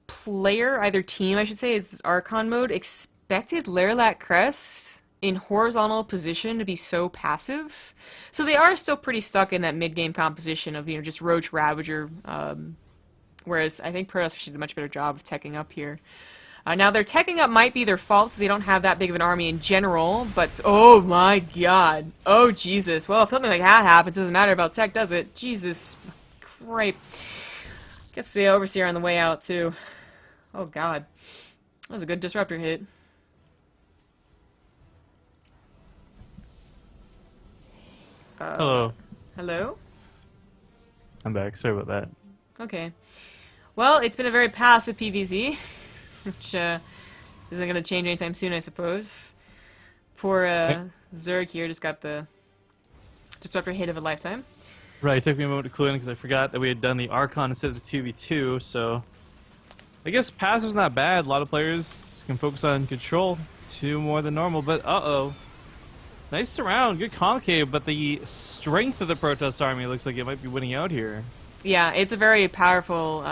team, I should say, is Archon mode, expected Lerlat Crest in horizontal position to be so passive. So they are still pretty stuck in that mid-game composition of, just Roach Ravager, whereas I think Protoss actually did a much better job of teching up here. Now, their teching up might be their fault, because they don't have that big of an army in general, but oh my god. Oh, Jesus. Well, if something like that happens, it doesn't matter about tech, does it? Jesus. Great. Gets the Overseer on the way out, too. Oh, god. That was a good Disruptor hit. Hello. Hello? I'm back. Sorry about that. Okay. Well, it's been a very passive PvZ, which isn't going to change anytime soon, I suppose. Poor Zerg here just got the Disruptor hit of a lifetime. Right, it took me a moment to clue in because I forgot that we had done the Archon instead of the 2v2, so I guess passive's not bad. A lot of players can focus on control 2 more than normal, but uh-oh. Nice surround, good concave, but the strength of the Protoss army looks like it might be winning out here. Yeah, it's a very powerful,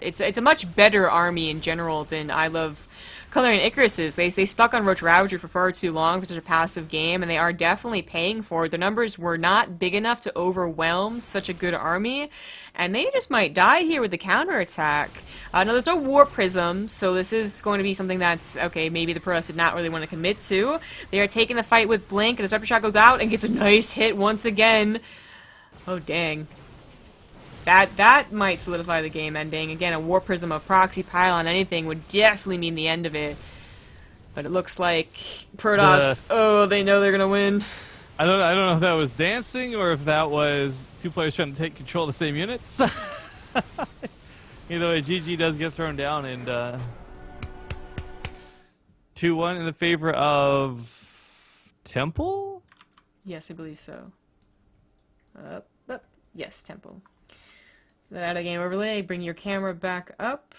it's a much better army in general than I Love Color and Icarus's. They stuck on Roach Ravager for far too long for such a passive game, and they are definitely paying for it. Their numbers were not big enough to overwhelm such a good army, and they just might die here with the counterattack. No, there's no Warp Prism, so this is going to be something that's, okay, maybe the Protoss did not really want to commit to. They are taking the fight with Blink, and the Disruptor Shot goes out and gets a nice hit once again. Oh, dang. That might solidify the game ending. Again, a War Prism, a Proxy Pylon, anything would definitely mean the end of it. But it looks like The Protoss, oh, they know they're gonna win. I don't know if that was dancing or if that was two players trying to take control of the same units. Either way, GG does get thrown down, and 2-1 in the favor of Temple. Yes, I believe so. Yes, Temple. That a game overlay. Bring your camera back up.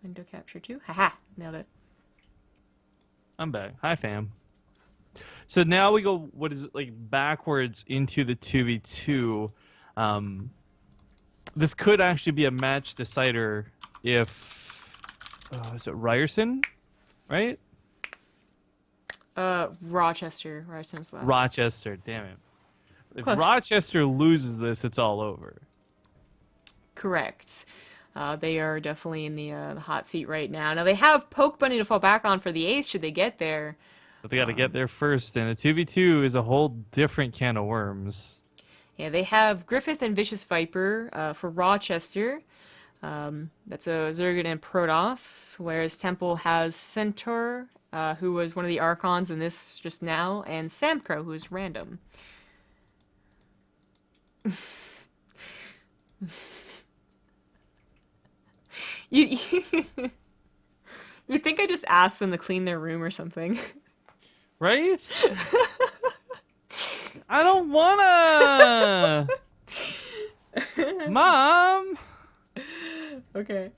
Window capture 2. Haha, nailed it. I'm back. Hi, fam. So now we go, what is it, like, backwards into the 2v2. This could actually be a match decider if, is it Ryerson, right? Rochester. Ryerson's last. Rochester, damn it. If Close. Rochester loses this, it's all over. Correct. They are definitely in the hot seat right now. Now they have Poke Bunny to fall back on for the ace should they get there. But they got to get there first, and a 2v2 is a whole different can of worms. Yeah, they have Griffith and Vicious Viper for Rochester. That's a Zergan and Protoss, whereas Temple has Centaur, who was one of the Archons in this just now, and Samcro, who is random. you think I just asked them to clean their room or something? Right? I don't wanna! Mom! Okay.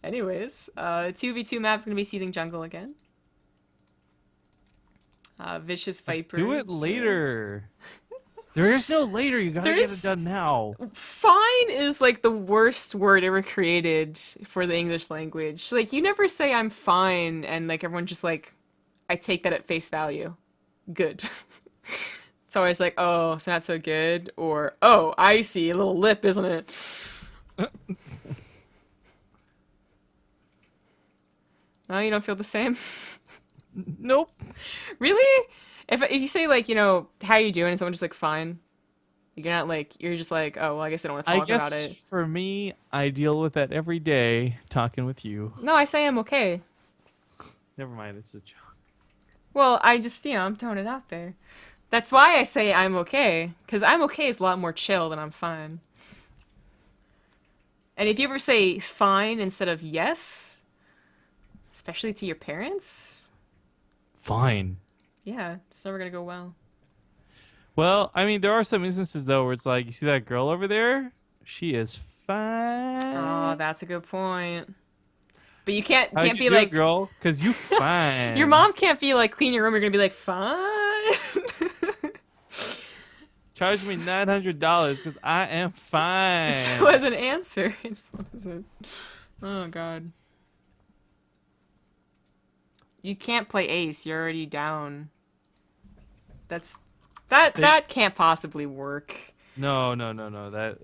Anyways, 2v2 map's gonna be Seething Jungle again. Vicious Viper. Do it later. There is no later. You gotta get it done now. Fine is like the worst word ever created for the English language. Like, you never say I'm fine and like everyone just like, I take that at face value. Good. It's always like, oh, so not so good, or oh, I see, a little lip, isn't it? No, you don't feel the same? Nope. Really? If you say like, you know, how you doing, and someone's just like, fine, you're not like, you're just like, oh, well, I guess I don't want to talk about it. For me, I deal with that every day talking with you. No, I say I'm okay. Never mind, it's a joke. Well, I just, you know, I'm throwing it out there. That's why I say I'm okay, because I'm okay is a lot more chill than I'm fine. And if you ever say fine instead of yes, especially to your parents, Fine. yeah, it's never gonna go well. Well, I mean, there are some instances though where it's like, you see that girl over there? She is fine. Oh, that's a good point. But you can't How'd you be do, like, girl, because you fine. your mom can't be like, clean your room. You're gonna be like, fine. Charge me $900 because I am fine. So as an answer, it's oh god. You can't play ace. You're already down. That can't possibly work. No. That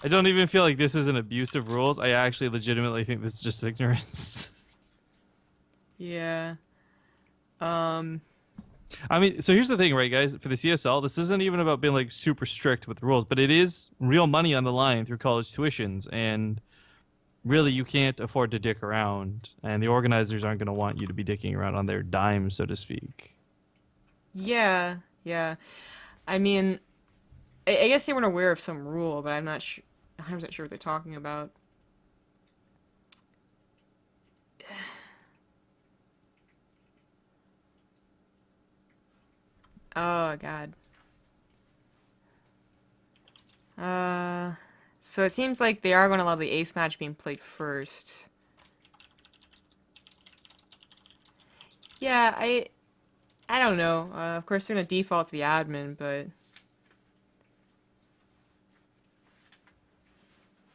I don't even feel like this is an abuse of rules. I actually legitimately think this is just ignorance. Yeah. I mean, so here's the thing, right, guys? For the CSL, this isn't even about being like super strict with the rules, but it is real money on the line through college tuitions, and really you can't afford to dick around, and the organizers aren't going to want you to be dicking around on their dime, so to speak. Yeah. I mean, I guess they weren't aware of some rule, but I'm not 100% sure what they're talking about. Oh god. So it seems like they are going to allow the ace match being played first. Yeah, I don't know. Of course they're going to default to the admin, but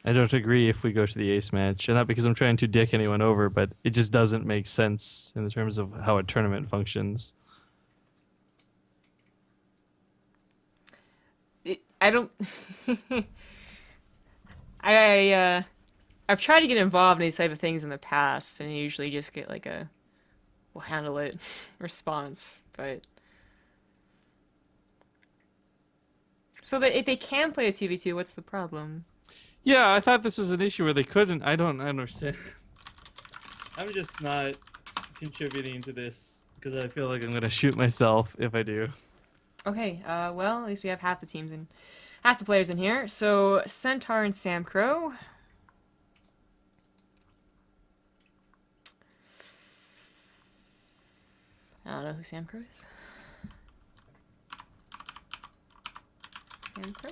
I don't agree if we go to the ace match, and not because I'm trying to dick anyone over, but it just doesn't make sense in terms of how a tournament functions. I don't. I've tried to get involved in these type of things in the past, and I usually just get like a "we'll handle it" response. But So that if they can play a 2v2, what's the problem? Yeah, I thought this was an issue where they couldn't. I don't understand. I'm just not contributing to this because I feel like I'm gonna shoot myself if I do. Okay, well, at least we have half the teams and half the players in here. So, Centaur and Sam Crow. I don't know who Sam Crow is. Sam Crow?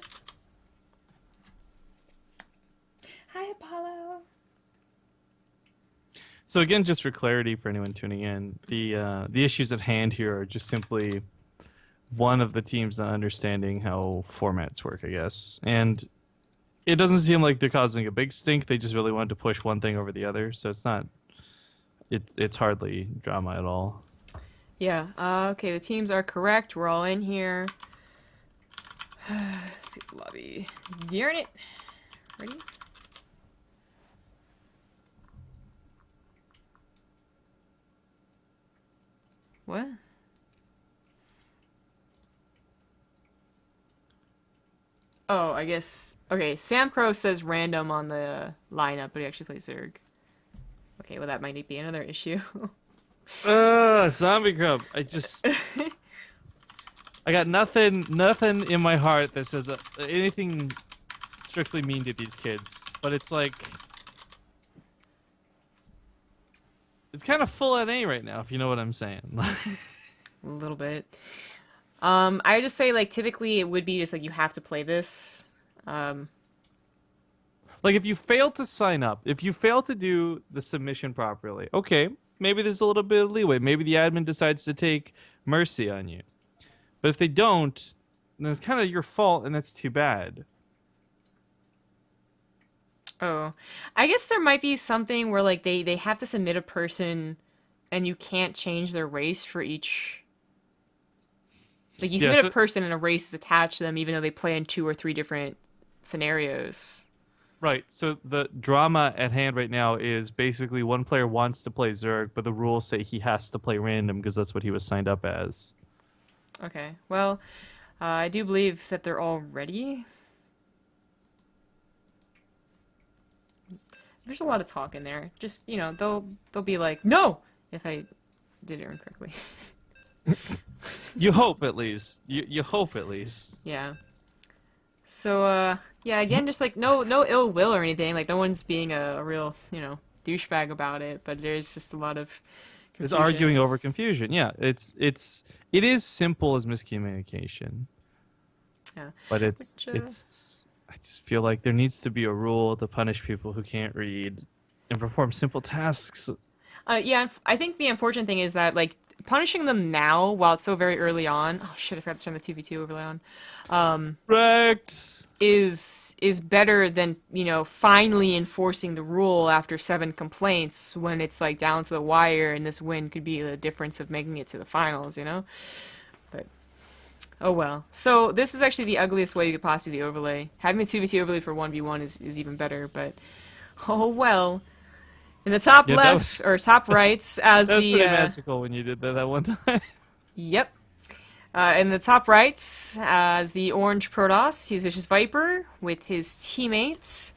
Hi, Apollo. So again, just for clarity for anyone tuning in, the issues at hand here are just simply one of the teams not understanding how formats work, I guess. And it doesn't seem like they're causing a big stink. They just really wanted to push one thing over the other, so it's not. It's hardly drama at all. Yeah, okay, the teams are correct. We're all in here. Let's see the lobby. Darn it. Ready? What? Oh, I guess. Okay, Sam Crow says random on the lineup, but he actually plays Zerg. Okay, well, that might be another issue. Zombie Grub. I got nothing in my heart that says anything strictly mean to these kids, but it's like it's kind of full NA right now, if you know what I'm saying. A little bit. I just say, like, typically it would be just, like, you have to play this. Like, if you fail to sign up, if you fail to do the submission properly, okay, maybe there's a little bit of leeway. Maybe the admin decides to take mercy on you. But if they don't, then it's kind of your fault, and that's too bad. Oh. I guess there might be something where, like, they have to submit a person and you can't change their race for each. Like, you Yeah, submit so a person and a race is attached to them even though they play in 2 or 3 different scenarios. right. So the drama at hand right now is basically one player wants to play Zerg, but the rules say he has to play random because that's what he was signed up as. Okay. Well, I do believe that they're all ready. There's a lot of talk in there. Just, you know, they'll be like, "No!" if I did it incorrectly. You hope at least. You hope at least. Yeah. So, yeah, again, just like no ill will or anything. Like no one's being a real, you know, douchebag about it. But there's just a lot of It's confusion. arguing over confusion. Yeah, it is simple as miscommunication, Yeah. but Which, it's. I just feel like there needs to be a rule to punish people who can't read and perform simple tasks. Yeah, I think the unfortunate thing is that like punishing them now while it's so very early on. Oh shit! I forgot to turn the 2v2 overlay on. Correct. Is better than, you know, finally enforcing the rule after 7 complaints when it's like down to the wire and this win could be the difference of making it to the finals, you know? But oh well. So this is actually the ugliest way you could possibly overlay. Having the 2v2 overlay for 1v1 is even better, but oh well. In the top Yeah, that left was- or top right as That was the pretty magical when you did that one time. yep. In the top right, as the orange Protoss, he's Vicious Viper with his teammates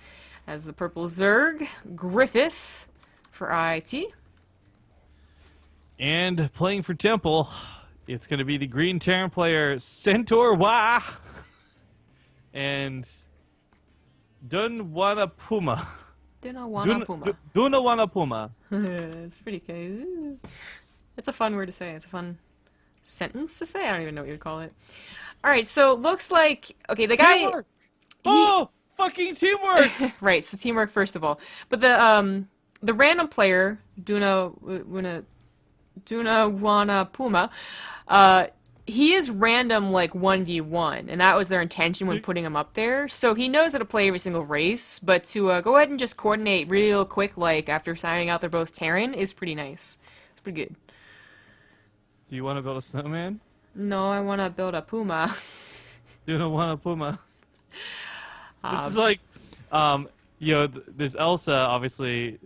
as the purple Zerg, Griffith for RIT. And playing for Temple, it's going to be the Green Terran player Centaur Wah and Dunwana Puma. Dunawana Puma. Dunawana Puma. It's pretty crazy. It's a fun word to say. It's a fun sentence to say. I don't even know what you would call it. All right, so looks like okay. The guy. Teamwork! Oh, fucking teamwork! Right, so teamwork first of all. But the random player, Dunawana Puma, he is random like 1v1, and that was their intention when putting him up there. So he knows how to play every single race, but to go ahead and just coordinate real quick, like after signing out they're both Terran, is pretty nice. It's pretty good. Do you want to build a snowman? No, I want to build a Puma. Dunawana Puma. This is like, you know, there's Elsa, obviously,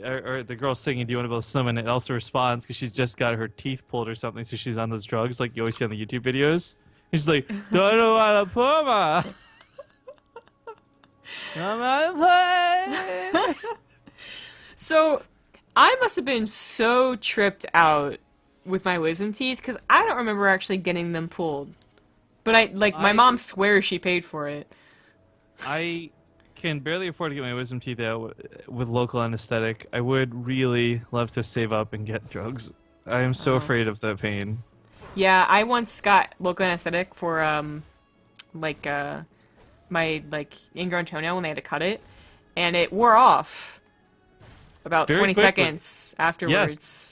or the girl singing, "Do you want to build a snowman?" And Elsa responds because she's just got her teeth pulled or something, so she's on those drugs like you always see on the YouTube videos. He's like, don't want to puma. Come on, play. So, I must have been so tripped out with my wisdom teeth because I don't remember actually getting them pulled. But my mom swears she paid for it. I can barely afford to get my wisdom teeth out with local anesthetic. I would really love to save up and get drugs. I am so afraid of that pain. Yeah, I once got local anesthetic for like my ingrown toenail when they had to cut it, and it wore off about Very 20 quickly. seconds afterwards.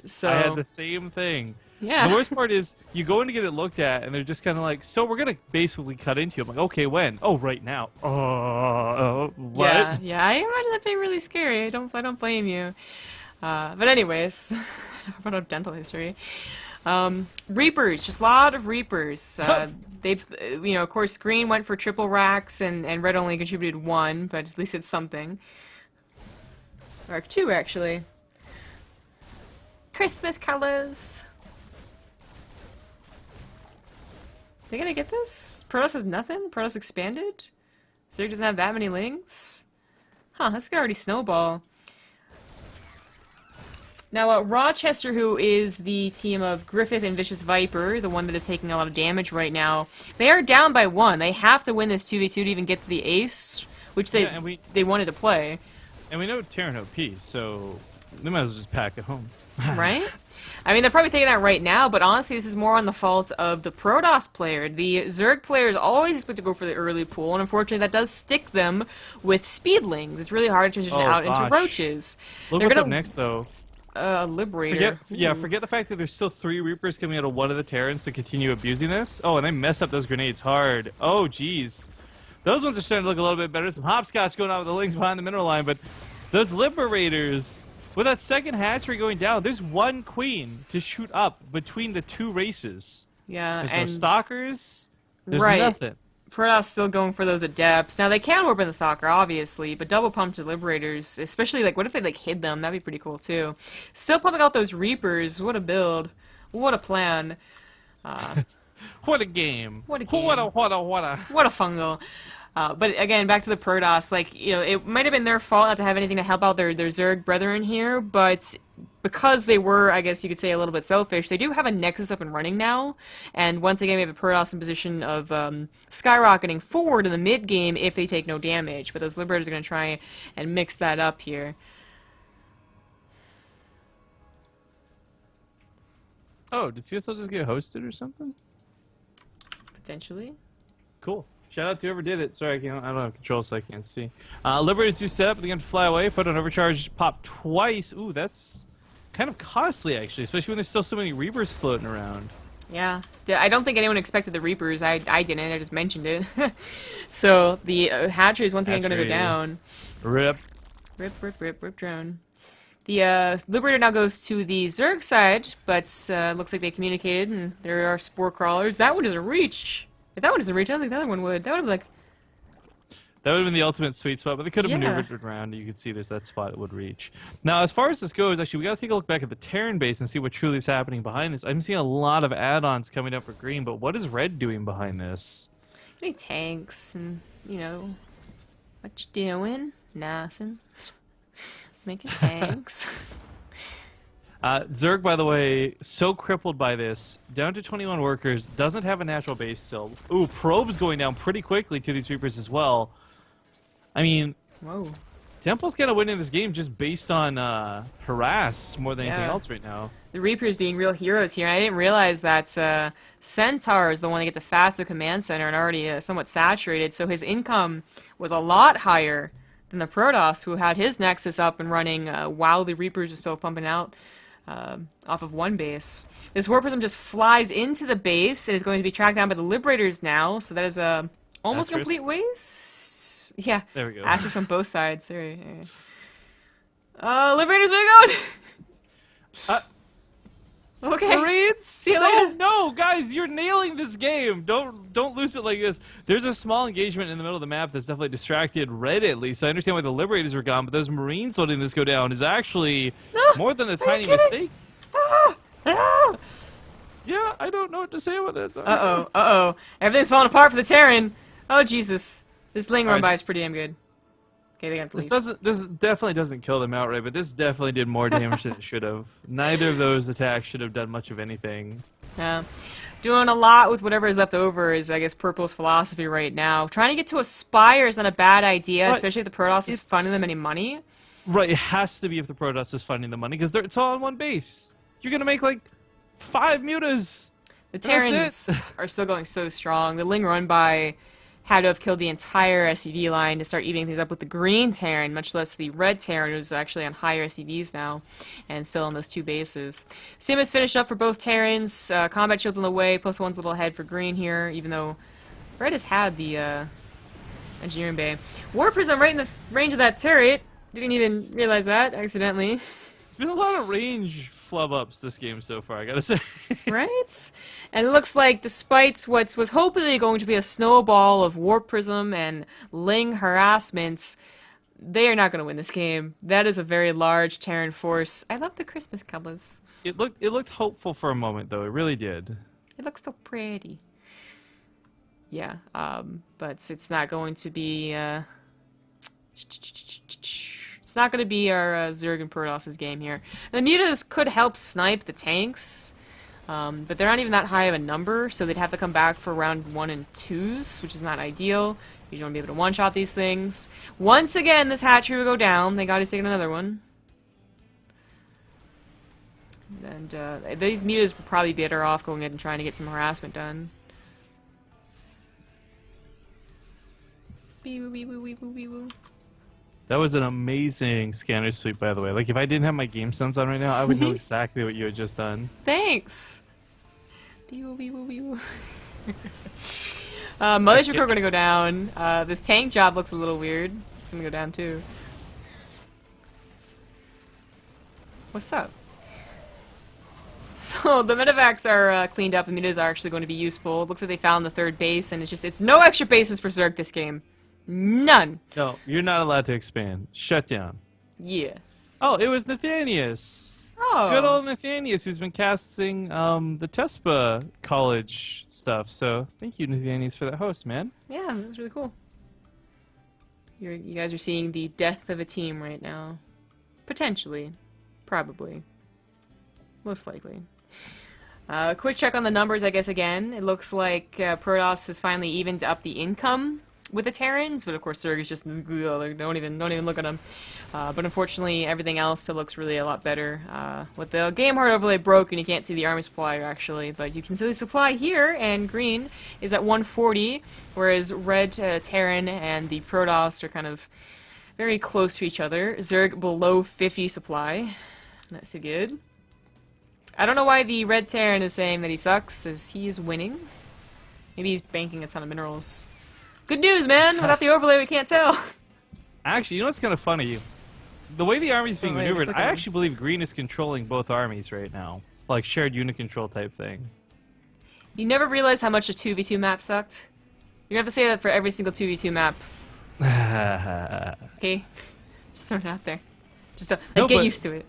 Yes, So I had the same thing. yeah. The worst part is you go in to get it looked at, and they're just kind of like, "So we're gonna basically cut into you." I'm like, "Okay, when? Oh, right now." What? Yeah, yeah, I imagine that being really scary. I don't blame you. But anyways, about our dental history. Reapers, just a lot of Reapers. They, of course, green went for triple racks, and red only contributed one, but at least it's something. Or two, actually. Christmas colors. They gonna get this? Protoss has nothing? Protoss expanded? Zerg doesn't have that many lings? Huh, this could already snowball. Now, Rochester, who is the team of Griffith and Vicious Viper, the one that is taking a lot of damage right now, they are down by 1. They have to win this 2v2 to even get to the ace, which they wanted to play. And we know Terran OP, so they might as well just pack it home. Right? I mean, they're probably thinking that right now, but honestly, this is more on the fault of the Protoss player. The Zerg players always expect to go for the early pool, and unfortunately, that does stick them with speedlings. It's really hard to transition out into roaches. Look what's up next, though. Liberator. Forget the fact that there's still 3 Reapers coming out of one of the Terrans to continue abusing this. Oh, and they mess up those grenades hard. Oh, jeez. Those ones are starting to look a little bit better. Some hopscotch going on with the lings behind the mineral line, but those Liberators, with that second hatchery going down, there's one queen to shoot up between the 2 races. Yeah, there's and no stalkers. There's nothing. Protoss still going for those adepts. Now they can warp in the stalker, obviously, but double pump to Liberators, especially what if they hid them? That'd be pretty cool too. Still pumping out those Reapers. What a build. What a plan. What a game. What a game. What a. What a fungal. But again, back to the Protoss, it might have been their fault not to have anything to help out their Zerg brethren here, but because they were, I guess you could say, a little bit selfish, they do have a Nexus up and running now, and once again, we have a Protoss in position of skyrocketing forward in the mid-game if they take no damage, but those Liberators are going to try and mix that up here. Oh, did CSL just get hosted or something? Potentially. Cool. Shout out to whoever did it. Sorry, I don't have control, so I can't see. Liberators do set up. They're going to fly away. Put on overcharge. Pop twice. Ooh, that's kind of costly, actually, especially when there's still so many Reapers floating around. Yeah. I don't think anyone expected the Reapers. I didn't. I just mentioned it. So the hatchery is once again going to go down. Rip. Rip drone. The Liberator now goes to the Zerg side, but looks like they communicated, and there are Spore Crawlers. That one doesn't reach. If that one doesn't reach, I don't think the other one would. That would have That would have been the ultimate sweet spot, but they could have maneuvered around. You could see there's that spot that would reach. Now, as far as this goes, actually, we got to take a look back at the Terran base and see what truly is happening behind this. I'm seeing a lot of add-ons coming up for green, but what is red doing behind this? any tanks and, what you doing? Nothing. Making tanks. Zerg, by the way, so crippled by this, down to 21 workers, doesn't have a natural base still. Ooh, probes going down pretty quickly to these Reapers as well. I mean, Whoa. Temple's kind of winning this game just based on harass more than anything Yeah. else right now. The Reapers being real heroes here. I didn't realize that Centaur is the one to get the faster command center and already somewhat saturated, so his income was a lot higher than the Protoss, who had his Nexus up and running while the Reapers were still pumping out off of one base. This War Prism just flies into the base and is going to be tracked down by the Liberators now, so that is a almost Asterisk. complete waste. Yeah, There we go. Asterisk on both sides. There. Liberators, where are you going? Okay. Marines? See you later. No, guys, you're nailing this game. Don't lose it like this. There's a small engagement in the middle of the map that's definitely distracted Red, at least. I understand why the Liberators were gone, but those Marines letting this go down is actually more than a tiny mistake. Yeah, I don't know what to say about that. Sorry, Uh-oh, guys. uh-oh. Everything's falling apart for the Terran. Oh, Jesus. This Ling All run right, by is pretty damn good. Okay, they got this police. doesn't. This definitely doesn't kill them outright, but this definitely did more damage than it should have. Neither of those attacks should have done much of anything. Yeah. Doing a lot with whatever is left over is, I guess, Purple's philosophy right now. Trying to get to a Spire is not a bad idea, But especially if the Protoss is funding them it's any money. right. It has to be if the Protoss is funding the money because it's all on one base. You're gonna make like 5 mutas. The And that's Terrans it. are still going so strong. The Ling run by had to have killed the entire SCV line to start eating things up with the green Terran, much less the red Terran, who's actually on higher SCVs now, and still on those 2 bases. Sim is finished up for both Terrans. Combat shield's on the way, +1's a little ahead for green here, even though red has had the engineering bay. War Prism right in the range of that turret. Didn't even realize that, accidentally. It's been a lot of range flub ups this game so far. I gotta say. Right? And it looks like despite what was hopefully going to be a snowball of Warp Prism and Ling harassments, they are not going to win this game. That is a very large Terran force. I love the Christmas colors. It looked hopeful for a moment though. It really did. It looks so pretty. Yeah, but it's not going to be, it's not going to be our Zerg and Protoss' game here. The mutas could help snipe the tanks, but they're not even that high of a number, so they'd have to come back for round 1 and 2s, which is not ideal. You don't want to be able to one-shot these things. Once again, this hatchery will go down. Thank God he's taking another one. And these mutas would probably be better off going ahead and trying to get some harassment done. Wee woo wee woo wee woo wee woo. That was an amazing scanner sweep, by the way. Like if I didn't have my game sense on right now, I would know exactly what you had just done. Thanks. Wee woo wee woo wee woo. Mothership are gonna go down. This tank job looks a little weird. It's gonna go down too. What's up? So the medevacs are cleaned up. The mutas are actually going to be useful. It looks like they found the 3rd base, and it's no extra bases for Zerg this game. None. No, you're not allowed to expand. Shut down. Yeah. Oh, it was Nathanius. Oh. Good old Nathanius, who's been casting the Tespa college stuff. So thank you, Nathanius, for that host, man. Yeah, that was really cool. You guys are seeing the death of a team right now. Potentially. Probably. Most likely. Quick check on the numbers, I guess, again. It looks like Protoss has finally evened up the income with the Terrans, but of course Zerg is just, don't even look at them. But unfortunately, everything else still looks really a lot better. With the game hard overlay broken, you can't see the army supply, actually, but you can see the supply here, and green is at 140, whereas red Terran and the Protoss are kind of very close to each other. Zerg below 50 supply. Not so good. I don't know why the red Terran is saying that he sucks, as he is winning. Maybe he's banking a ton of minerals. Good news, man! Without the overlay, we can't tell. Actually, you know what's kind of funny? The way the army's being Oh, wait, maneuvered, click I on it. actually believe green is controlling both armies right now. Like shared unit control type thing. You never realized how much a 2v2 map sucked? You're gonna have to say that for every single 2v2 map, okay? Just throw it out there. Just No, get but- used to it.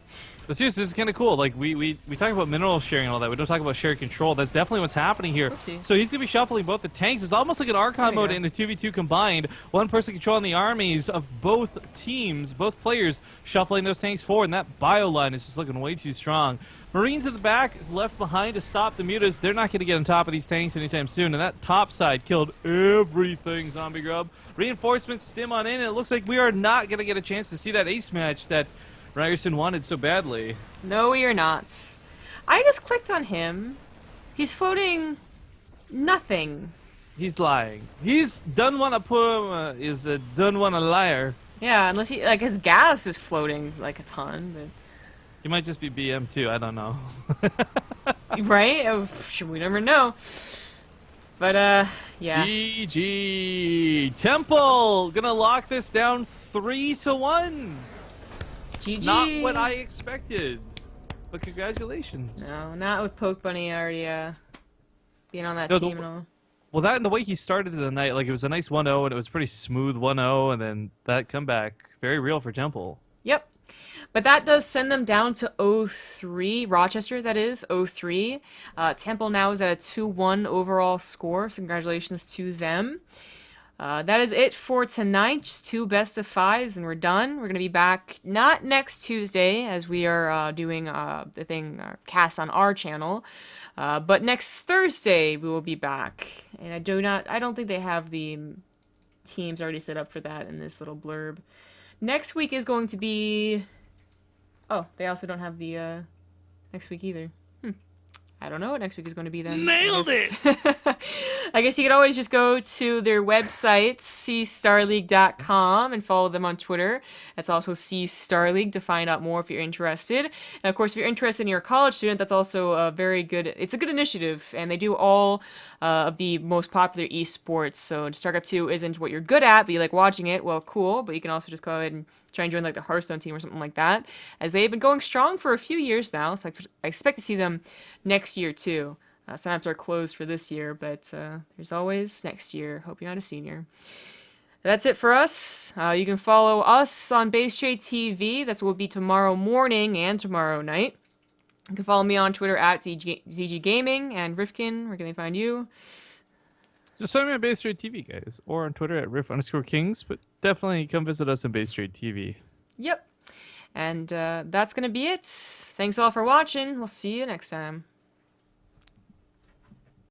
But seriously, this is kind of cool. Like, we talk about mineral sharing and all that. We don't talk about shared control. That's definitely what's happening here. Oopsie. So he's going to be shuffling both the tanks. It's almost like an Archon There you mode go. and a 2v2 combined. One person controlling the armies of both teams, both players shuffling those tanks forward. And that bio line is just looking way too strong. Marines at the back is left behind to stop the mutas. They're not going to get on top of these tanks anytime soon. And that top side killed everything, Zombie Grub. Reinforcements stim on in. And it looks like we are not going to get a chance to see that ace match that Ryerson wanted so badly. No, you're not. I just clicked on him. He's floating nothing. He's lying. He's done one a poor is a done one a liar. Yeah, unless he, like, his gas is floating, like, a ton, but... He might just be BM too. I don't know. Right? Oh, we never know. But, yeah. GG Temple gonna lock this down 3-1. GG. Not what I expected. But congratulations. No, not with Poke Bunny already, being on that No, team and all. Well, that and the way he started the night, like it was a nice 1-0 and it was pretty smooth 1-0, and then that comeback, very real for Temple. Yep. But that does send them down to 0-3. Rochester, that is, 0-3. Temple now is at a 2-1 overall score, so congratulations to them. That is it for tonight. Just 2 best of 5s, and we're done. We're going to be back not next Tuesday, as we are doing the thing cast on our channel, but next Thursday we will be back. And I don't think they have the teams already set up for that in this little blurb. Next week is going to be. Oh, they also don't have the next week either. I don't know what next week is going to be then. Nailed it! I guess you could always just go to their website, cstarleague.com, and follow them on Twitter. That's also cstarleague to find out more if you're interested. And of course, if you're interested and you're a college student, that's also a very good, it's a good initiative, and they do all of the most popular esports. So StarCraft 2 isn't what you're good at, but you like watching it, well, cool, but you can also just go ahead and try and join like the Hearthstone team or something like that, as they've been going strong for a few years now, so I expect to see them next year too. Sign-ups are closed for this year, but there's always next year. Hope you're not a senior. That's it for us. You can follow us on Base Trade TV. That's what will be tomorrow morning and tomorrow night. You can follow me on Twitter at ZG Gaming, and Rifkin, where can they find you? Just find me on Base Trade TV, guys, or on Twitter at riff_kings, but definitely come visit us on Base Trade TV. Yep. And that's going to be it. Thanks all for watching. We'll see you next time.